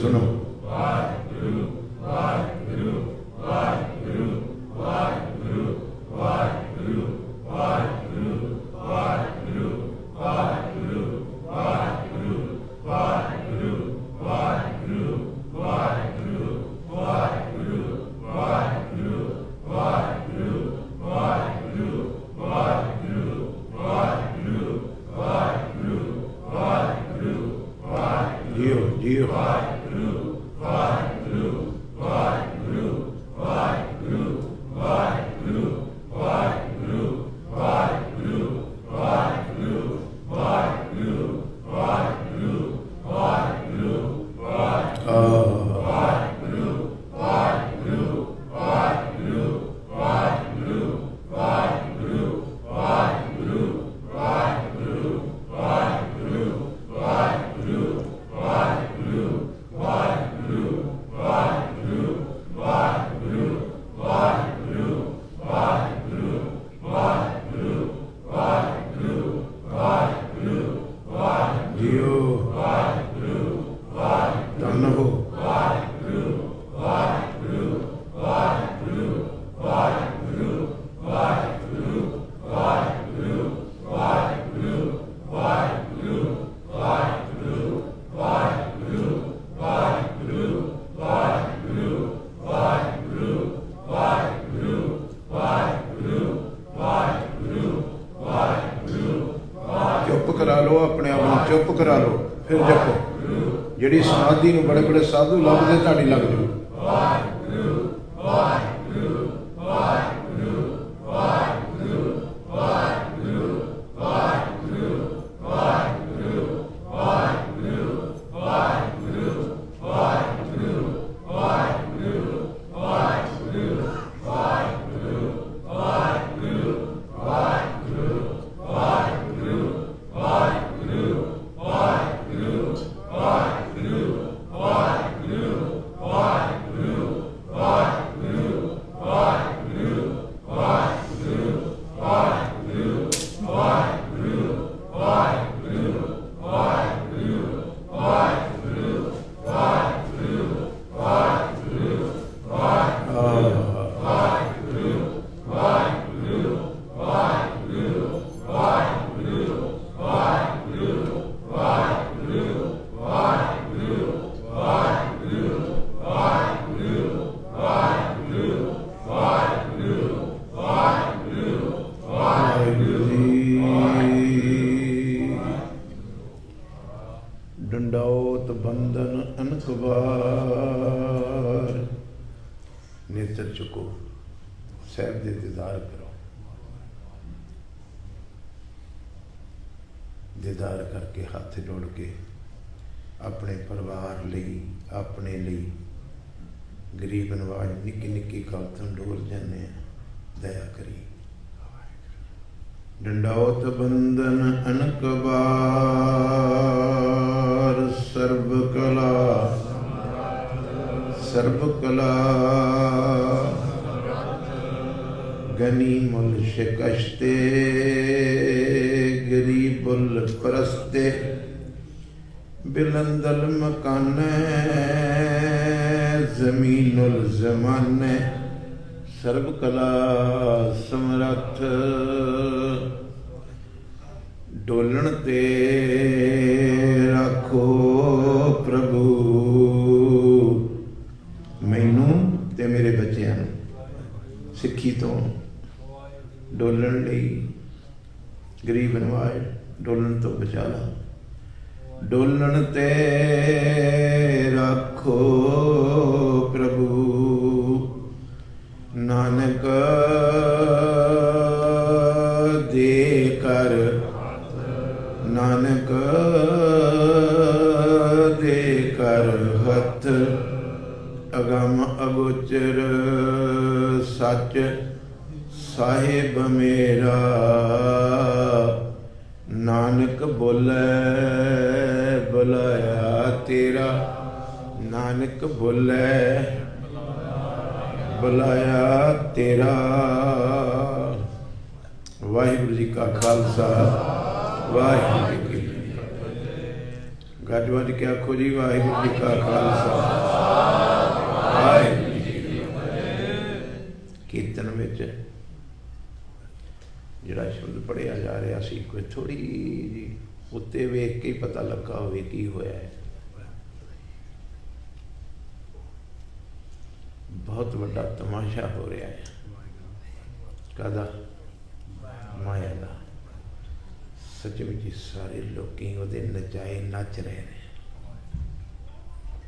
सुनो। जियो जियो। जिहड़ी समाधि में बड़े बड़े साधु लगते तुहाडी लग जाओ। डंडौत बंधन अनक बार। नेत्र चुको, साहब दे दीदार करो। दीदार करके हाथ जोड़ के अपने परिवार लिए, अपने लिए गरीब नवाज निक्की निक्की गल तो डोल जाने, दया करी। डंडौत बंधन अनक बार। सर्व कला गनी मुल शिकश्ते, गरीबुल परस्ते, बिलंदल मकाने, जमीनुल जमाने। सर्व कला समरथ, डोलन ते रखो प्रभु। मैनू ते मेरे बच्चों सिक्खी तो डोलन लई, गरीब नवाज डोलन तो बचा ला। डोलन ते रखो प्रभु। नानक दे कर, नानक दे कर हथ। अगम अगोचर सच साहिब मेरा। नानक बोले बुलाया तेरा। नानक बोले बुलाया तेरा। वाहिगुरु जी का खालसा, वाहिगुरु जी की। ਗੱਜ ਵੱਜ ਕੇ ਆਖੋ ਜੀ ਵਾਹਿਗੁਰੂ जी का खालसा वाहिगुरू जी की फतेह। कीर्तन ਵਿੱਚ ਜਿਹੜਾ ਸ਼ਬਦ ਪੜ੍ਹਿਆ ਜਾ ਰਿਹਾ ਸੀ ਕੋਈ ਥੋੜੀ ਜੀ ਉੱਤੇ ਵੇਖ ਕੇ ਹੀ ਪਤਾ ਲੱਗਾ ਹੋਵੇ ਕੀ ਹੋਇਆ ਹੈ। बहुत ਵੱਡਾ ਤਮਾਸ਼ਾ ਹੋ ਰਿਹਾ ਹੈ। ਕਾਹਦਾ? ਮਾਇਆ ਦਾ। सचमुच ही सारे लोग ਉਹਦੇ ਨਚਾਏ नच रहे हैं।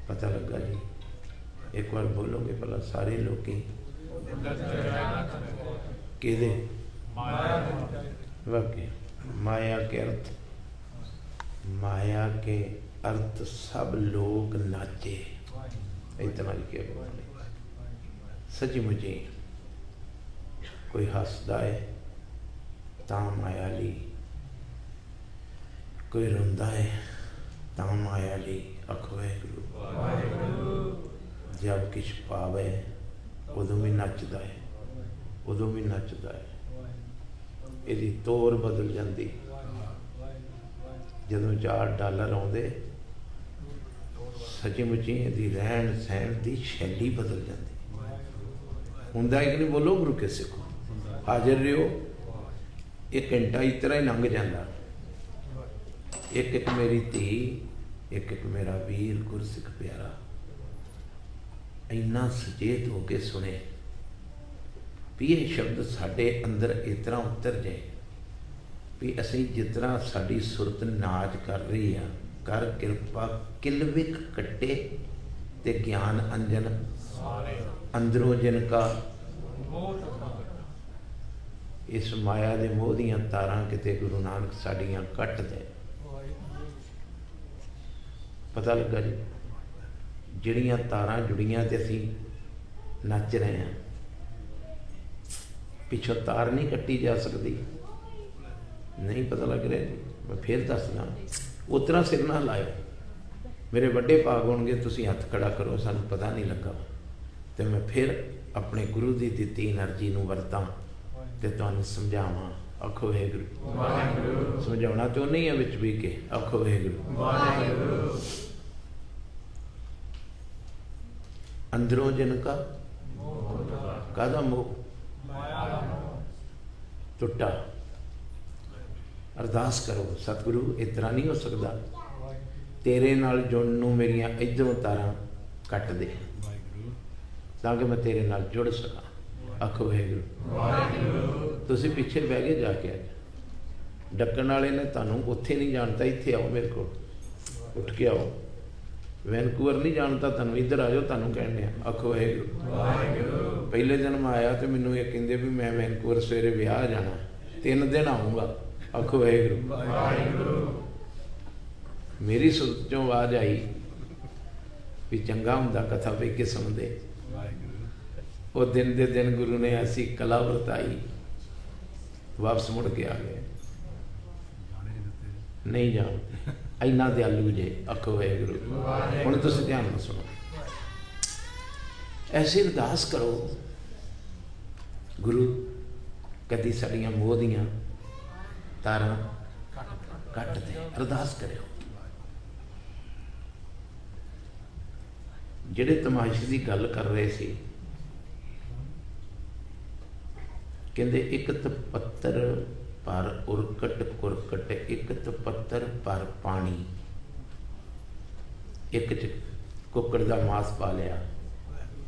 पता लगा जी? एक बार बोलोगे भला सारे लोग किहदे? वाकई माया के अर्थ, माया के अर्थ सब लोग नाचे। इतना ही क्या सचमुच ही कोई हसदा है तां माया ली, कोई रोंदा है तां माया ली। आखो वाहिगुरू। जब किछ पावे उदों भी नचदा है, उदों भी नचदा है। इहदी तोर बदल जाती जदों $4 आउंदे। सचमुच ही इहदी रहन सहन की शैली बदल जाती। हुंदा कि नहीं? बोलो गुरु के सिखो। हाजिर रहो। एक घंटा इस तरह ही लंघ जाता। एक एक मेरी धी, एक एक मेरा वीर गुरसिख प्यारा इन्ना सचेत हो के सुने भी ये शब्द साढ़े अंदर इस तरह उतर जाए भी असी जिस तरह साड़ी सुरत नाच कर रही है। कर कृपा किलविक कट्टे ते ज्ञान अंजन अंदरों जिनका। इस माया दे मोह दियां तारां किते गुरु नानक साड़ियां कट दे। पता लगा जी? जिहड़ियां तारां जुड़ियां ते असीं नच रहे हैं, पिछों तार नहीं कट्टी जा सकती। नहीं पता लग रहा जी? मैं फिर दसदा। उतना सिर ना लाओ। मेरे बड़े भाग होणगे तुसीं हथ खड़ा करो सानूं पता नहीं लगा तो मैं फिर अपने गुरु की दित्ती एनर्जी नूं वरतां ते तुहानूं समझावां। आखो वाहिगुरू। समझाउणा तो नहीं है विच भी के आखो वाहिगुरू। अंदरों जिनका कादा मोह टुटा। अरदास करो सतगुरु इस तरह नहीं हो सकता। तेरे नाल जुड़न नूं मेरियां इधरों तारां कट दे ताकि मैं तेरे नाल जुड़ सका। आखो वाहिगुरू। तुसीं पिछे बह गए जाके अज डक्कण वाले ने तुहानूं उत्थे नहीं जानता, इत्थे आओ मेरे को, उठ के आओ। वैनकूवर नहीं जानता तुहानूं, इधर आ जाओ तुहानूं कहने। आखो वाहिगुरू। पहले दिन मैं आया तो मैनूं ये कहिंदे भी मैं वैनकूवर सवेरे विआह जाना, 3 दिन आऊँगा। आखो वाहिगुरू। मेरी सुरत चों आवाज़ आई भी चंगा हुंदा कथा पे के सुनदे। वो दिन दे दिन गुरु ने ऐसी कला वरताई, वापस मुड़ के आ गए। नहीं जानते इन्ना दयालु जे। आखो वाहिगुरू। हुण तुसीं ध्यान नाल सुनो। ऐसी अरदास करो गुरु कदी साड़ियां मोह दियां तारां कट दे। अरदास करो। जिहड़े तमाशे की गल कर रहे सी कहते एक तपत्तर पर उरकट कुरकट, एक तपत्तर पर पानी, एक च कुकड़ का मांस पा लिया,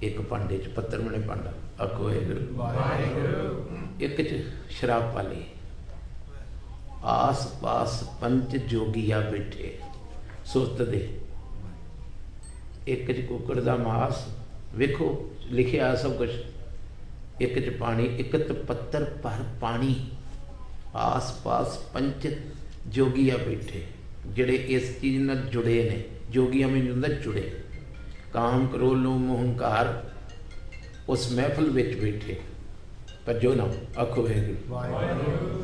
एक भांडे च पत्थर बने भांडा। आखो वाहिगुरू। एक च शराब पा ली। आस पास पंच जोगिया बैठे सुरत दे। एक च कुकड़ का मांस, वेखो लिखिया सब कुछ। एक च पानी, एक पत्थर पर पानी, आस पास पंच जोगिया बैठे जिहड़े इस चीज़ नाल जुड़े ने। जोगिया में हुंदा जुड़े। काम क्रोध लोभ मोह हंकार उस महफिल विच बैठे। भजो ना। आखो वाहिगुरू।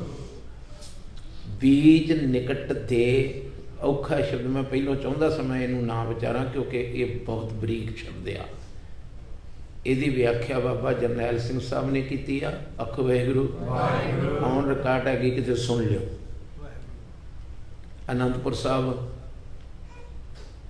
बीज निकट दे। औखा शब्द मैं पहलों चाहता सा मैं इनू ना विचारा क्योंकि ये बहुत बरीक शब्द आ। इसकी व्याख्या बाबा जरनैल सिंह साहब ने की। आखो वाहिगुरू। ऑन रिकॉर्ड हैगी, किते सुन लियो। आनंदपुर साहब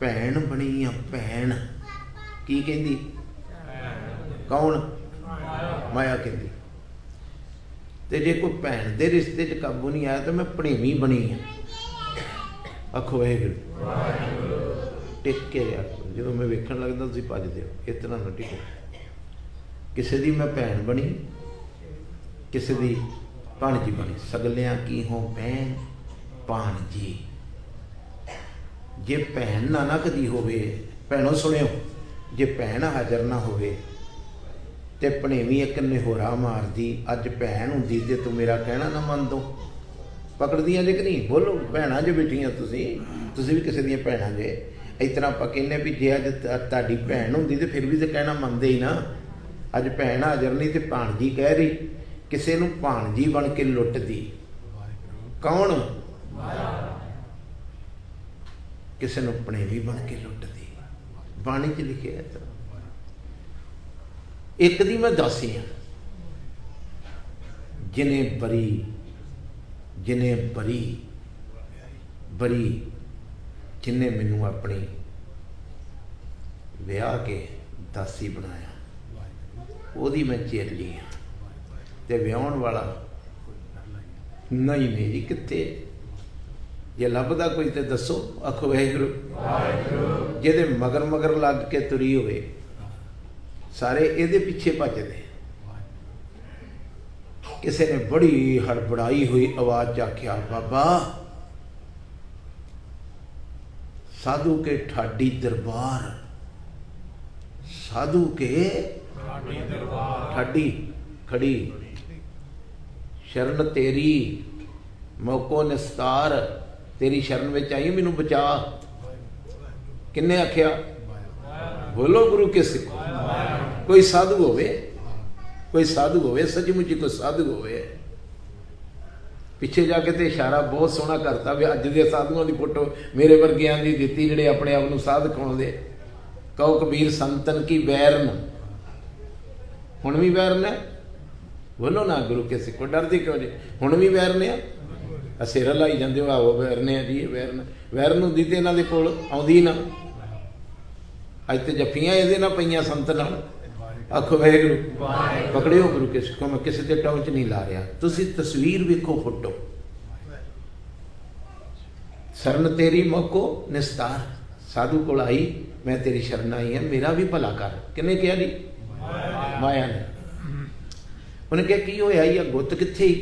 भैन बनी आ भैन। की कहती? कौन? माया कहती। तो जे कोई भैन के रिश्ते च काबू नहीं आया तो मैं भणेवी बनी हाँ। आखो वाहिगुरू। टिक के रहा जो मैं वेखण लगदा तुसीं भजदे हो, इस तरह ना टिको। किसी दी मैं भैन बनी, किसी दी भाणजी बनी। सगलियां की हो भैन भाणजी। जे भैन ना कदी होवे, भैनों सुनियो, जे भैन हाजर ना होवे ते भणेवी एक निहोरा मारदी, अज भैन हुंदी ते तू मेरा कहना ना मन दो। पकड़दियां जे कि नहीं? बोलो भैणां जो बैठियां तुसीं भी किसी दियां भैणां जे। इस तरह आपां कहने भी जे अज तुहाडी भैन हुंदी ते फिर भी तो कहना मनदे ही ना। अज भैन हाजर नहीं तो भाणजी कह रही, किसी नूं भाणजी बन के लुटदी। कौन? किसी नूं भणेवी बन के लुटदी। बाणी च लिखिया है। तो एक दी मैं दासी हाँ, जिन्हें बरी जिन्हें मैनू अपनी विआह के दासी बनाया, ओदी मैं चेली हाँ। ते विआहण वाला नहीं जी कित्ते? जे लभदा कोई तो दसो। आखो वाहिगुरू। जिहदे मगर मगर लग के तुरी होवे, सारे इहदे पीछे भजदे। किसी ने बड़ी हड़बड़ाई हुई आवाज च आख्या, बाबा साधु के ठाडी दरबार, साधु के ठाडी खड़ी, शरण तेरी मौको निस्तार, तेरी शरण में आई मैनू बचा। किन्ने आख्या? बोलो गुरु के सिखो। कोई साधु होवे, कोई साधु होवे, सचमुची कोई साधु होवे। पिछे जाके तो इशारा बहुत सोहना करता भी अज के साधुओं की फोटो मेरे वर्गियां की दी, जिहड़े अपने आप को साध खाते। कहो कबीर संतन की वैरन, हुण भी वैरन है। बोलो ना गुरु के सिखो। डरदे क्यों जी? हुण भी वैरन आ। सिर लाई जाते हो, आओ वैरने आ जी। वैरन होंदी तो इन्हों के कोल आउंदी ना। अज तो जफियां ये ना पईयां संत नाल। आखो वाहिगुरू। पकड़ियो गुरु के सिखो। मैं किसी के टॉर्च नहीं ला रहा, तुसी तस्वीर वेखो, फोटो। शरण तेरी मौको निस्तार, साधु कोल आई, मैं तेरी शरण आई है, मेरा भी भला कर। किन्ने कहा जी? माया ने। उन्हें कहा की होया या गुत्त कित्थे?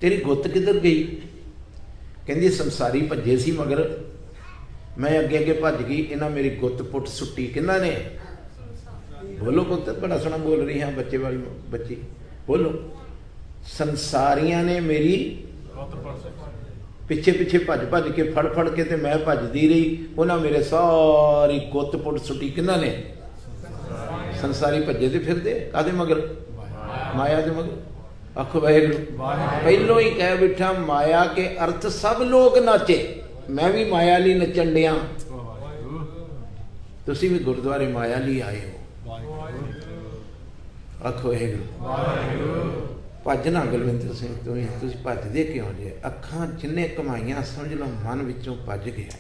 तेरी गुत्त किधर गई? कहंदी संसारी भज्जे सी मगर मैं अगे अगे भज गई, इन्हां मेरी गुत्त पुट सुट्टी। किन्हां ने? बोलो पुत, बड़ा सोहना बोल रही हाँ, बच्चे वाली बच्ची। बोलो। संसारियां ने मेरी पिछे पिछे भज के फड़ फड़ के ते मैं भजदी रही, उन्हें मेरे सारी गुत्त पुट सुट्टी। किन्हां ने? संसारी भज्जे ते फिरदे कादे मगर? माया दे मगर। आखो वाहिगुरू। पहलों ही कह बैठा, माया के अर्थ सब लोग नाचे, मैं भी माया ली नचन डिया। तुसी भी गुरुद्वारे माया ली आए हो। आखो वाहिगुरू। भजना गुरविंदर सिंह तुम भजदे क्यों जे? अखां जिन्ने कमाइयां समझ लो मन विचों भज गया।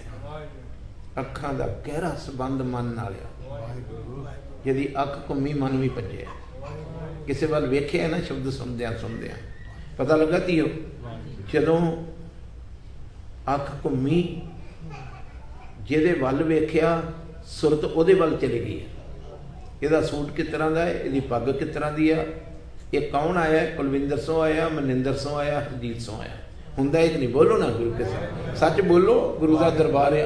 अखां दा गहरा संबंध मन नाल आ। यदि अख घुमी मन भी भजे। किसी वाल वेख्या ना शब्द सुनद्या सुनद्या पता लगा तीओ, जदों अख घुमी जिहदे वल वेख्या सुरत उहदे वल चली गई है। इहदा सूट किस तरह का है, इहदी पग किस तरह की है, ये कौन आया? कुलविंदर सो आया, मनिंदर सो आया, हरजीत सो आया। हुंदा एक नहीं। बोलो ना गुरु के साथ सच बोलो, गुरु का दरबार है।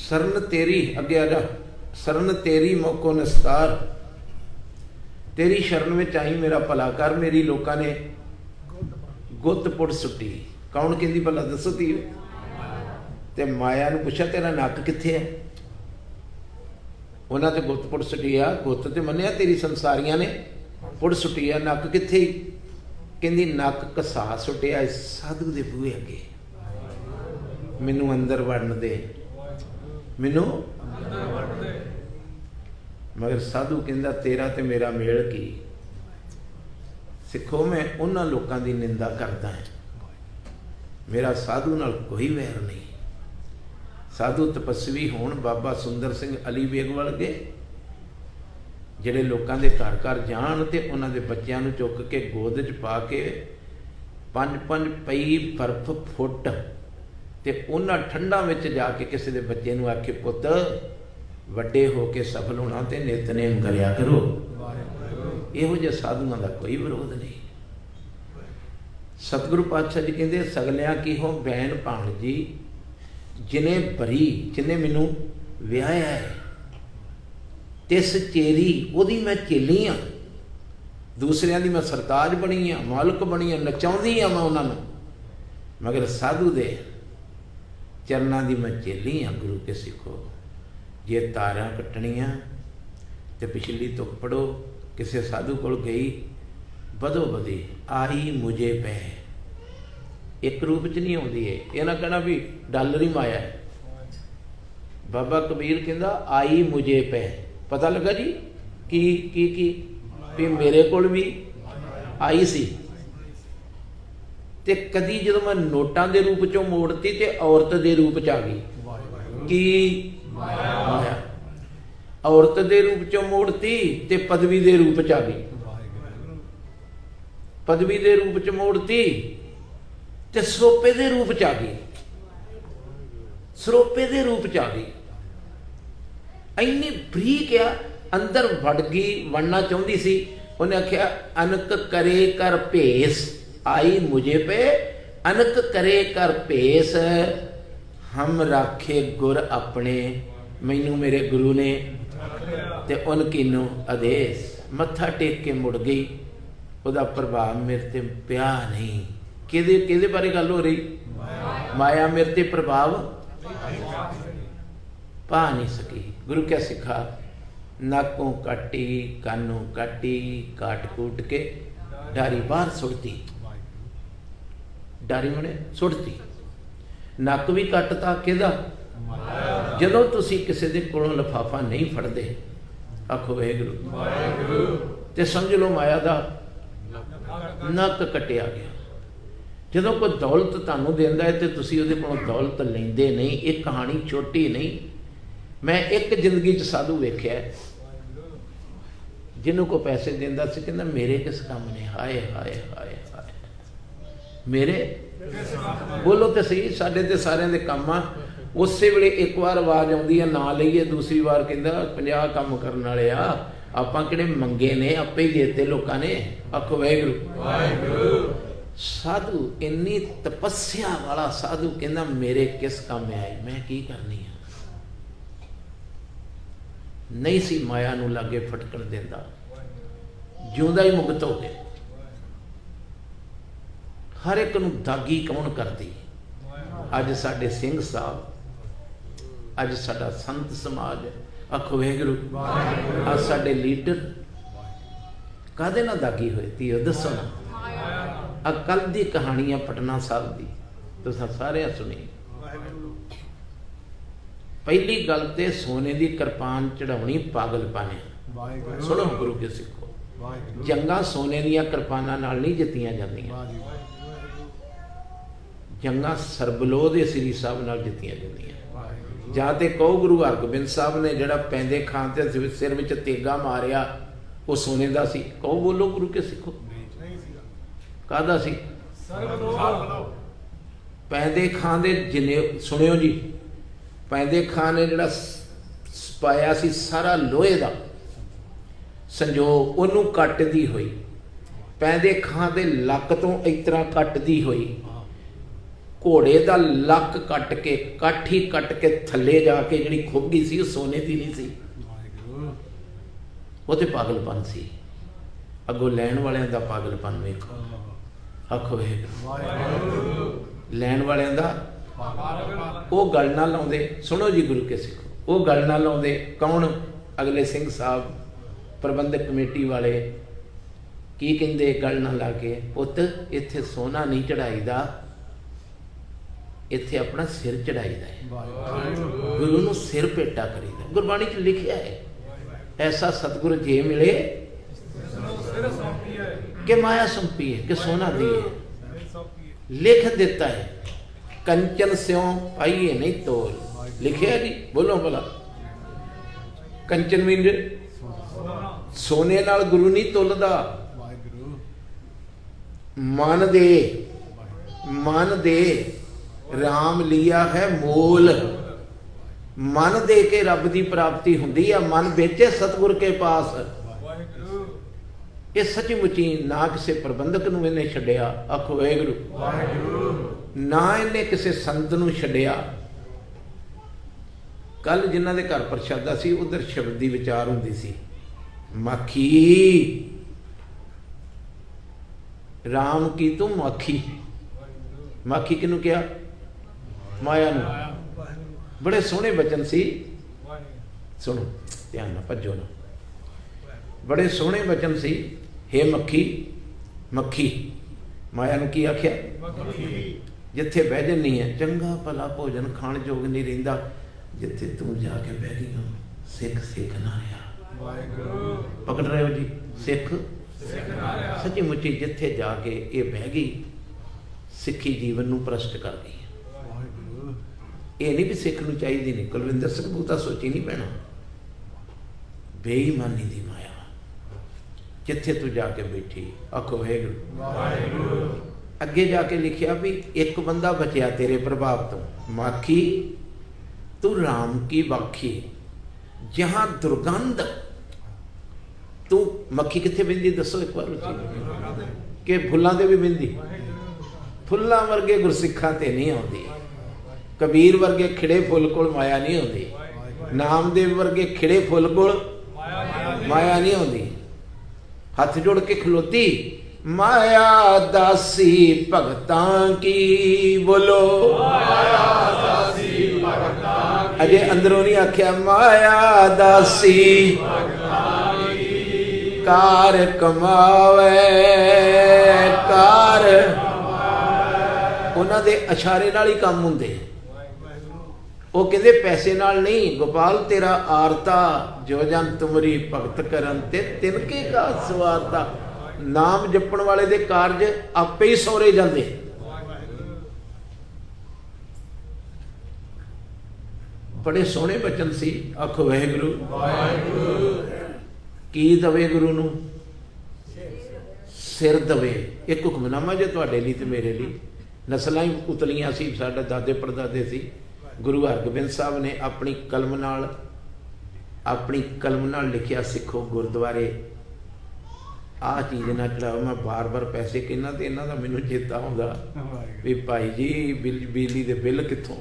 शरण तेरी, अगे आ जा। शरण तेरी मौको निस्तार, तेरी शरण में आई मेरा भला कर। मेरी लोगों ने गुत्त पुट सुट्टी। कौन कहती भला दसो धी? ते माया ने पूछा तेरा नक कित्थे है? उन्हें तो गुत्त पुट सुट्टी आ। गुत्त तो मन्निया तेरी संसारियां ने पुट सुट्टी आ, नक कित्थे? कहती नक घसा सुटिया साधु के बूहे अगे। मैनू अंदर वड़न दे, मैनू। मगर साधु कहता तेरा ते मेरा मेल की? सिखो मैं उन्हां लोगों की निंदा करता है मेरा साधु नाल कोई वैर नहीं। साधु तपस्वी होण, बाबा सुंदर सिंह अली बेग वर्गे ਜਿਹੜੇ ਲੋਕਾਂ ਦੇ ਘਰ ਘਰ ਜਾਣ ਤੇ ਉਹਨਾਂ ਦੇ ਬੱਚਿਆਂ ਨੂੰ ਚੁੱਕ ਕੇ ਗੋਦ 'ਚ ਪਾ ਕੇ 5-5 ਪਈ ਬਰਫ਼ ਫੁੱਟ ਤੇ ਉਹਨਾਂ ਠੰਡਾਂ ਵਿੱਚ ਜਾ ਕੇ ਕਿਸੇ ਦੇ ਬੱਚੇ ਨੂੰ ਆਖੇ, ਪੁੱਤ ਵੱਡੇ ਹੋ ਕੇ ਸਫਲ ਹੋਣਾ ਤੇ ਨਿਤਨੇਮ ਕਰਿਆ ਕਰੋ। ਇਹੋ ਜਿਹੇ ਸਾਧੂਆਂ ਦਾ ਕੋਈ ਵਿਰੋਧ ਨਹੀਂ। ਸਤਿਗੁਰੂ ਪਾਤਸ਼ਾਹ ਜੀ ਕਹਿੰਦੇ, ਸਗਲਿਆਂ ਕੀ ਹੋ ਬੈਨ ਭਾਣ ਜੀ, ਜਿਨੇ ਭਰੀ ਜਿਨੇ ਮੈਨੂੰ ਵਿਆਹਿਆ ਹੈ, ਤਿਸ ਚੇਰੀ ਉਹਦੀ ਮੈਂ ਚੇਲੀ ਹਾਂ। ਦੂਸਰਿਆਂ ਦੀ ਮੈਂ ਸਰਤਾਜ ਬਣੀ ਹਾਂ, ਮਾਲਕ ਬਣੀ ਹਾਂ, ਨਚਾਉਂਦੀ ਹਾਂ ਮੈਂ ਉਹਨਾਂ ਨੂੰ, ਮਗਰ ਸਾਧੂ ਦੇ ਚਰਨਾਂ ਦੀ ਮੈਂ ਚੇਲੀ ਹਾਂ। ਗੁਰੂ ਕੇ ਸਿੱਖੋ, ਜੇ ਤਾਰਾਂ ਕੱਟਣੀਆਂ ਤੇ ਪਿਛਲੀ ਤੁਕ ਪੜੋ। ਕਿਸੇ ਸਾਧੂ ਕੋਲ ਗਈ, ਬਦੋ ਬਦੀ ਆਈ ਮੁਝੇ ਪੈ, ਇੱਕ ਰੂਪ 'ਚ ਨਹੀਂ ਆਉਂਦੀ ਹੈ। ਇਹ ਨਾ ਕਹਿਣਾ ਵੀ ਡਾਲਰ ਹੀ ਮਾਇਆ ਹੈ। ਬਾਬਾ ਕਬੀਰ ਕਹਿੰਦਾ ਆਈ ਮੁਝੇ ਪੈ, ਪਤਾ ਲੱਗਾ ਜੀ ਕੀ ਕੀ ਕੀ ਵੀ ਮੇਰੇ ਕੋਲ ਵੀ ਆਈ ਸੀ। ਤੇ ਕਦੀ ਜਦੋਂ ਮੈਂ ਨੋਟਾਂ ਦੇ ਰੂਪ 'ਚੋਂ ਮੋੜਤੀ ਤੇ ਔਰਤ ਦੇ ਰੂਪ 'ਚ ਆ ਗਈ। ਕੀ ਮਾਇਆ? ਔਰਤ ਦੇ ਰੂਪ 'ਚੋਂ ਮੋੜਤੀ ਤੇ ਪਦਵੀ ਦੇ ਰੂਪ 'ਚ ਆ ਗਈ। ਪਦਵੀ ਦੇ ਰੂਪ 'ਚ ਮੋੜਤੀ ਤੇ ਸਰੋਪੇ ਦੇ ਰੂਪ 'ਚ ਆ ਗਈ। ਸਰੋਪੇ ਦੇ ਰੂਪ 'ਚ ਆ ਗਈ। ਇੰਨੀ ਬਰੀਕ ਆ, ਅੰਦਰ ਵੜ ਗਈ, ਵੜਨਾ ਚਾਹੁੰਦੀ ਸੀ। ਉਹਨੇ ਆਖਿਆ, ਅਨਕ ਕਰੇ ਕਰ ਭੇਸ ਆਈ ਮੁਝੇ ਪੇ, ਅਨਕ ਕਰੇ ਕਰ ਭੇਸ ਹਮ ਰਾਖੇ ਗੁਰ ਆਪਣੇ, ਮੈਨੂੰ ਮੇਰੇ ਗੁਰੂ ਨੇ ਤੇ ਉਨ ਕੀਨੋ ਆਦੇਸ਼। ਮੱਥਾ ਟੇਕ ਕੇ ਮੁੜ ਗਈ। ਉਹਦਾ ਪ੍ਰਭਾਵ ਮੇਰੇ ਤੇ ਪਿਆ ਨਹੀਂ। ਕਿਹਦੇ ਬਾਰੇ ਗੱਲ ਹੋ ਰਹੀ? ਮਾਇਆ ਮੇਰੇ ਤੇ ਪ੍ਰਭਾਵ ਪਾ ਨਹੀਂ ਸਕੀ। ਗੁਰੂ ਕਿਆ ਸਿੱਖਾ, ਨਾਕੋਂ ਕਾਟੀ, ਕਾਨੋਂ ਕਾਟੀ, ਕਾਟ ਕੂਟ ਕੇ ਡਾਰੀ ਬਾਹਰ ਸੁੱਟਤੀ। ਡਾਰੀ ਉਹਨੇ ਸੁੱਟਤੀ। ਨੱਕ ਵੀ ਕੱਟਤਾ ਕਿਹਦਾ? ਜਦੋਂ ਤੁਸੀਂ ਕਿਸੇ ਦੇ ਕੋਲੋਂ ਲਿਫਾਫਾ ਨਹੀਂ ਫੜਦੇ, ਆਖੋ ਵਾਹਿਗੁਰੂ, ਤੇ ਸਮਝ ਲਓ ਮਾਇਆ ਦਾ ਨੱਕ ਕੱਟਿਆ ਗਿਆ। ਜਦੋਂ ਕੋਈ ਦੌਲਤ ਤੁਹਾਨੂੰ ਦਿੰਦਾ ਹੈ ਤੇ ਤੁਸੀਂ ਉਹਦੇ ਕੋਲੋਂ ਦੌਲਤ ਲੈਂਦੇ ਨਹੀਂ। ਇਹ ਕਹਾਣੀ ਛੋਟੀ ਨਹੀਂ। ਮੈਂ ਇੱਕ ਜ਼ਿੰਦਗੀ 'ਚ ਸਾਧੂ ਵੇਖਿਆ, ਜਿਹਨੂੰ ਕੋਈ ਪੈਸੇ ਦਿੰਦਾ ਸੀ, ਕਹਿੰਦਾ ਮੇਰੇ ਕਿਸ ਕੰਮ ਨੇ? ਹਾਏ ਹਾਏ ਹਾਏ ਹਾਏ, ਮੇਰੇ ਬੋਲੋ ਤੇ ਸਹੀ, ਸਾਡੇ ਤੇ ਸਾਰਿਆਂ ਦੇ ਕੰਮ ਆ। ਉਸੇ ਵੇਲੇ ਇੱਕ ਵਾਰ ਆਵਾਜ਼ ਆਉਂਦੀ ਹੈ, ਨਾ ਲਈਏ। ਦੂਸਰੀ ਵਾਰ ਕਹਿੰਦਾ 50 ਕੰਮ ਕਰਨ ਵਾਲੇ ਆ, ਆਪਾਂ ਕਿਹੜੇ ਮੰਗੇ ਨੇ, ਆਪੇ ਹੀ ਦੇਤੇ ਲੋਕਾਂ ਨੇ। ਆਖੋ ਵਾਹਿਗੁਰੂ। ਸਾਧੂ ਇੰਨੀ ਤਪੱਸਿਆ ਵਾਲਾ ਸਾਧੂ ਕਹਿੰਦਾ ਮੇਰੇ ਕਿਸ ਕੰਮ ਆਏ, ਮੈਂ ਕੀ ਕਰਨੀ ਆ। ਨਹੀਂ ਸੀ ਮਾਇਆ ਨੂੰ ਲਾਗੇ ਫਟਕਣ ਦਿੰਦਾ, ਜਿਉਂਦਾ ਹੀ ਮੁਕਤ ਹੋ ਗਿਆ। ਹਰ ਇੱਕ ਨੂੰ ਦਾਗੀ ਕੌਣ ਕਰਦੀ? ਅੱਜ ਸਾਡੇ ਸਿੰਘ ਸਾਹਿਬ, ਅੱਜ ਸਾਡਾ ਸੰਤ ਸਮਾਜ, ਆਖੋ ਵਾਹਿਗੁਰੂ, ਅੱਜ ਸਾਡੇ ਲੀਡਰ ਕਾਹਦੇ ਨਾਲ ਦਾਗੀ ਹੋਏ ਤੀ? ਦੱਸੋ ਨਾ। ਆ ਕੱਲ ਦੀ ਕਹਾਣੀ ਆ ਪਟਨਾ ਸਾਹਿਬ ਦੀ, ਤੁਸੀਂ ਸਾਰਿਆਂ ਸੁਣੀ। ਪਹਿਲੀ ਗੱਲ ਤੇ ਸੋਨੇ ਦੀ ਕਿਰਪਾਨ ਚੜਾਉਣੀ ਪਾਗਲਪਨ ਹੈ। ਸੁਣੋ ਗੁਰੂ ਕੇ ਸਿੱਖੋ, ਜੰਗਾਂ ਸੋਨੇ ਦੀਆਂ ਕਿਰਪਾਨਾਂ ਨਾਲ ਨਹੀਂ ਜਿੱਤੀਆਂ ਜਾਂਦੀਆਂ। ਜੰਗਾਂ ਸਰਬਲੋਹ ਦੇ ਸ੍ਰੀ ਸਾਹਿਬ ਨਾਲ ਜਿੱਤੀਆਂ ਜਾਂਦੀਆਂ। ਜਾਂ ਤੇ ਕਹੋ ਗੁਰੂ ਹਰਗੋਬਿੰਦ ਸਾਹਿਬ ਨੇ ਜਿਹੜਾ ਪੈਂਦੇ ਖਾਂ ਤੇ ਸਿਰ ਵਿੱਚ ਤੇਗਾ ਮਾਰਿਆ, ਉਹ ਸੋਨੇ ਦਾ ਸੀ। ਕਹੋ, ਬੋਲੋ ਗੁਰੂ ਕੇ ਸਿੱਖੋ, ਕਾਹਦਾ ਸੀ? ਪੈਂਦੇ ਖਾਂ ਦੇ ਜਿੰਨੇ, ਸੁਣਿਓ ਜੀ, ਪੈਂਦੇ ਖਾਂ ਨੇ ਜਿਹੜਾ ਪਾਇਆ ਸੀ ਸਾਰਾ ਲੋਹੇ ਦਾ ਸੰਜੋਗ, ਉਹਨੂੰ ਕੱਟਦੀ ਹੋਈ, ਪੈਂਦੇ ਖਾਂ ਦੇ ਲੱਕ ਤੋਂ ਇਸ ਤਰ੍ਹਾਂ ਕੱਟਦੀ ਹੋਈ, ਘੋੜੇ ਦਾ ਲੱਕ ਕੱਟ ਕੇ, ਕਾਠੀ ਕੱਟ ਕੇ ਥੱਲੇ ਜਾ ਕੇ ਜਿਹੜੀ ਖੁੱਭ ਸੀ, ਉਹ ਸੋਨੇ ਦੀ ਨਹੀਂ ਸੀ। ਉਹ ਤੇ ਪਾਗਲਪਨ ਸੀ। ਅੱਗੋਂ ਲੈਣ ਵਾਲਿਆਂ ਦਾ ਪਾਗਲਪਨ ਵੇਖੋ। ਆਖੋ ਵਾਹਿਗੁਰੂ। ਲੈਣ ਵਾਲਿਆਂ ਦਾ ਉਹ ਗੱਲ ਨਾ ਲਾਉਂਦੇ। ਸੁਣੋ ਜੀ ਗੁਰੂ ਕੇ ਸਿੱਖੋ, ਉਹ ਗੱਲ ਨਾ ਲਾਉਂਦੇ। ਕੌਣ? ਅਗਲੇ ਸਿੰਘ ਸਾਹਿਬ, ਪ੍ਰਬੰਧਕ ਕਮੇਟੀ ਵਾਲੇ ਕੀ ਕਹਿੰਦੇ ਗੱਲ ਨਾ ਲਾ ਕੇ? ਪੁੱਤ, ਇੱਥੇ ਸੋਨਾ ਨਹੀਂ ਚੜਾਈਦਾ, ਇੱਥੇ ਆਪਣਾ ਸਿਰ ਚੜਾਈਦਾ ਹੈ। ਗੁਰੂ ਨੂੰ ਸਿਰ ਭੇਟਾ ਕਰੀਦਾ। ਗੁਰਬਾਣੀ 'ਚ ਲਿਖਿਆ ਹੈ, ਐਸਾ ਸਤਿਗੁਰ ਜੇ ਮਿਲੇ ਕਿ ਮਾਇਆ ਸੰਪੀਏ, ਕਿ ਸੋਨਾ ਦੀਏ। ਲਿਖ ਦਿੱਤਾ ਹੈ कंचन स्यों पाइए नहीं तोल, लिखिया जी, बोलो भला। कंचन मीन सोने नाल गुरु नहीं तुलदा। मन दे, मन दे, राम लिया है मोल। मन दे के रब की प्राप्ति हुंदी है, मन बेचे सतगुर के पास। ये सच्ची मुची ना किसी प्रबंधक नूं इन्हें छड्डिया, आखो वाहिगुरू, ना इन्हें किसी संत नूं छड्डिया। कल जिन्हां दे घर प्रशादा सी उधर शब्द की विचार हुंदी सी, माखी राम की तू माखी। माखी किनू क्या? माया नूं। बड़े सोहने बचन सी, सुनो ध्यान ना भजो ना, बड़े सोहने बचन सी। हे मक्खी, मक्खी माया नूं की आख्या? जिथे बह जन्नी है चंगा भला भोजन खाण जोग नहीं रहिंदा, जिथे तू जाके बह गई हो सिख सिख ना रहा। पकड़ रहे हो जी? सिख सच्ची मुची जिथे जाके ये बह गई सिक्खी जीवन नूं भ्रष्ट कर गई। ये नहीं भी सिख नूं चाहिदी नहीं, कुलविंदर सिंह बूता सोची नहीं पैना। बेईमानी दी माया जिथे तू जाके बैठी, आखो वाहिगुरू। अगे जाके लिखिया भी एक बंदा बचिया तेरे प्रभाव तो, माखी तू राम की बाखी। जहां दुर्गंध, तू मक्खी किथे बिंदी दसो एक बार कि फुल्लां दे भी बिंदी? फुल्लां वर्गे गुरसिखां ते नहीं आउंदी, कबीर वर्गे खिड़े फुल कोल माया नहीं आउंदी, नामदेव वर्गे खिड़े फुल कोल माया नहीं आउंदी। हाथ जोड़ के खलोती, माया दासी भगतां की, बोलो माया दासी भगतां की। अजे अंदरों नहीं आख्या माया दासी कार कमावे, कार उन्हां दे इशारे नाल ही काम हुंदे। वो कहते पैसे नाल नहीं, गोपाल तेरा आरता जो जन तुमरी भगत करन ते तिनके का स्वारता। नाम जपण वाले दे कारज आपे ही सौरे जांदे। बड़े सोहने बचन सी, आखो वाहिगुरू। की दवे गुरु नूं? सिर दवे। एक हुक्मनामा जे तुहाडे लई ते मेरे लई। नस्लां ही उतलियां सी, साडे दादे परदादे सी। गुरु हरगोबिंद साहब ने अपनी कलम नाल लिखिया, सिखो गुरुद्वारे आ चीज़ ना चढ़ाओ। मैं बार बार पैसे कहना तो इन्हों का मैनू चेता आउंदा भी भाई जी बिजली के बिल कित्थों।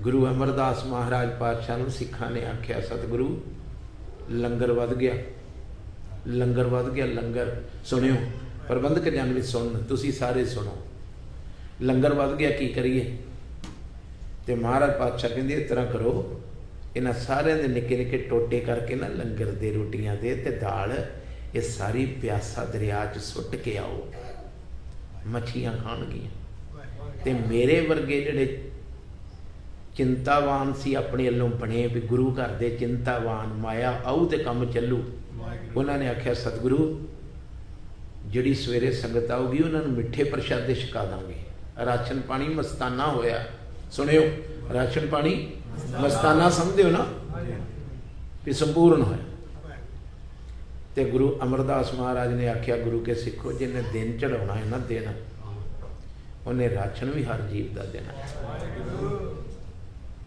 गुरु अमरदास महाराज पातशाह नूं सिखां ने आख्या, सतगुरु लंगर वध गया, लंगर वध गया। लंगर सुनियो, प्रबंधक जन भी सुन, तुसी सारे सुनो। लंगर वध गया, की करिए? तो महाराज पातशाह कहते इस तरह करो, इन्होंने सारे दे निके निके टोटे करके ना लंगर दे रोटियां दे ते दाल, ये सारी प्यासा दरिया च सुट के आओ, मछियां खाणगियां। ते मेरे वर्गे जिहड़े चिंतावान सी अपने अल्लों बने भी गुरु घर दे चिंतावान, माया आऊ ते काम चलू। उन्होंने आख्या, सतगुरु जिहड़ी सवेरे संगत आऊगी उन्होंने मिठे प्रशादे छका दांगे। राशन पानी मस्ताना होया। सुनियो, राशन पानी मस्ताना समझते हो ना भी संपूर्ण है। तो गुरु अमरदास महाराज ने आख्या, गुरु के सिखो जिन्हें दिन चढ़ाना है ना देना, उन्हें राशन भी हर जीव का देना।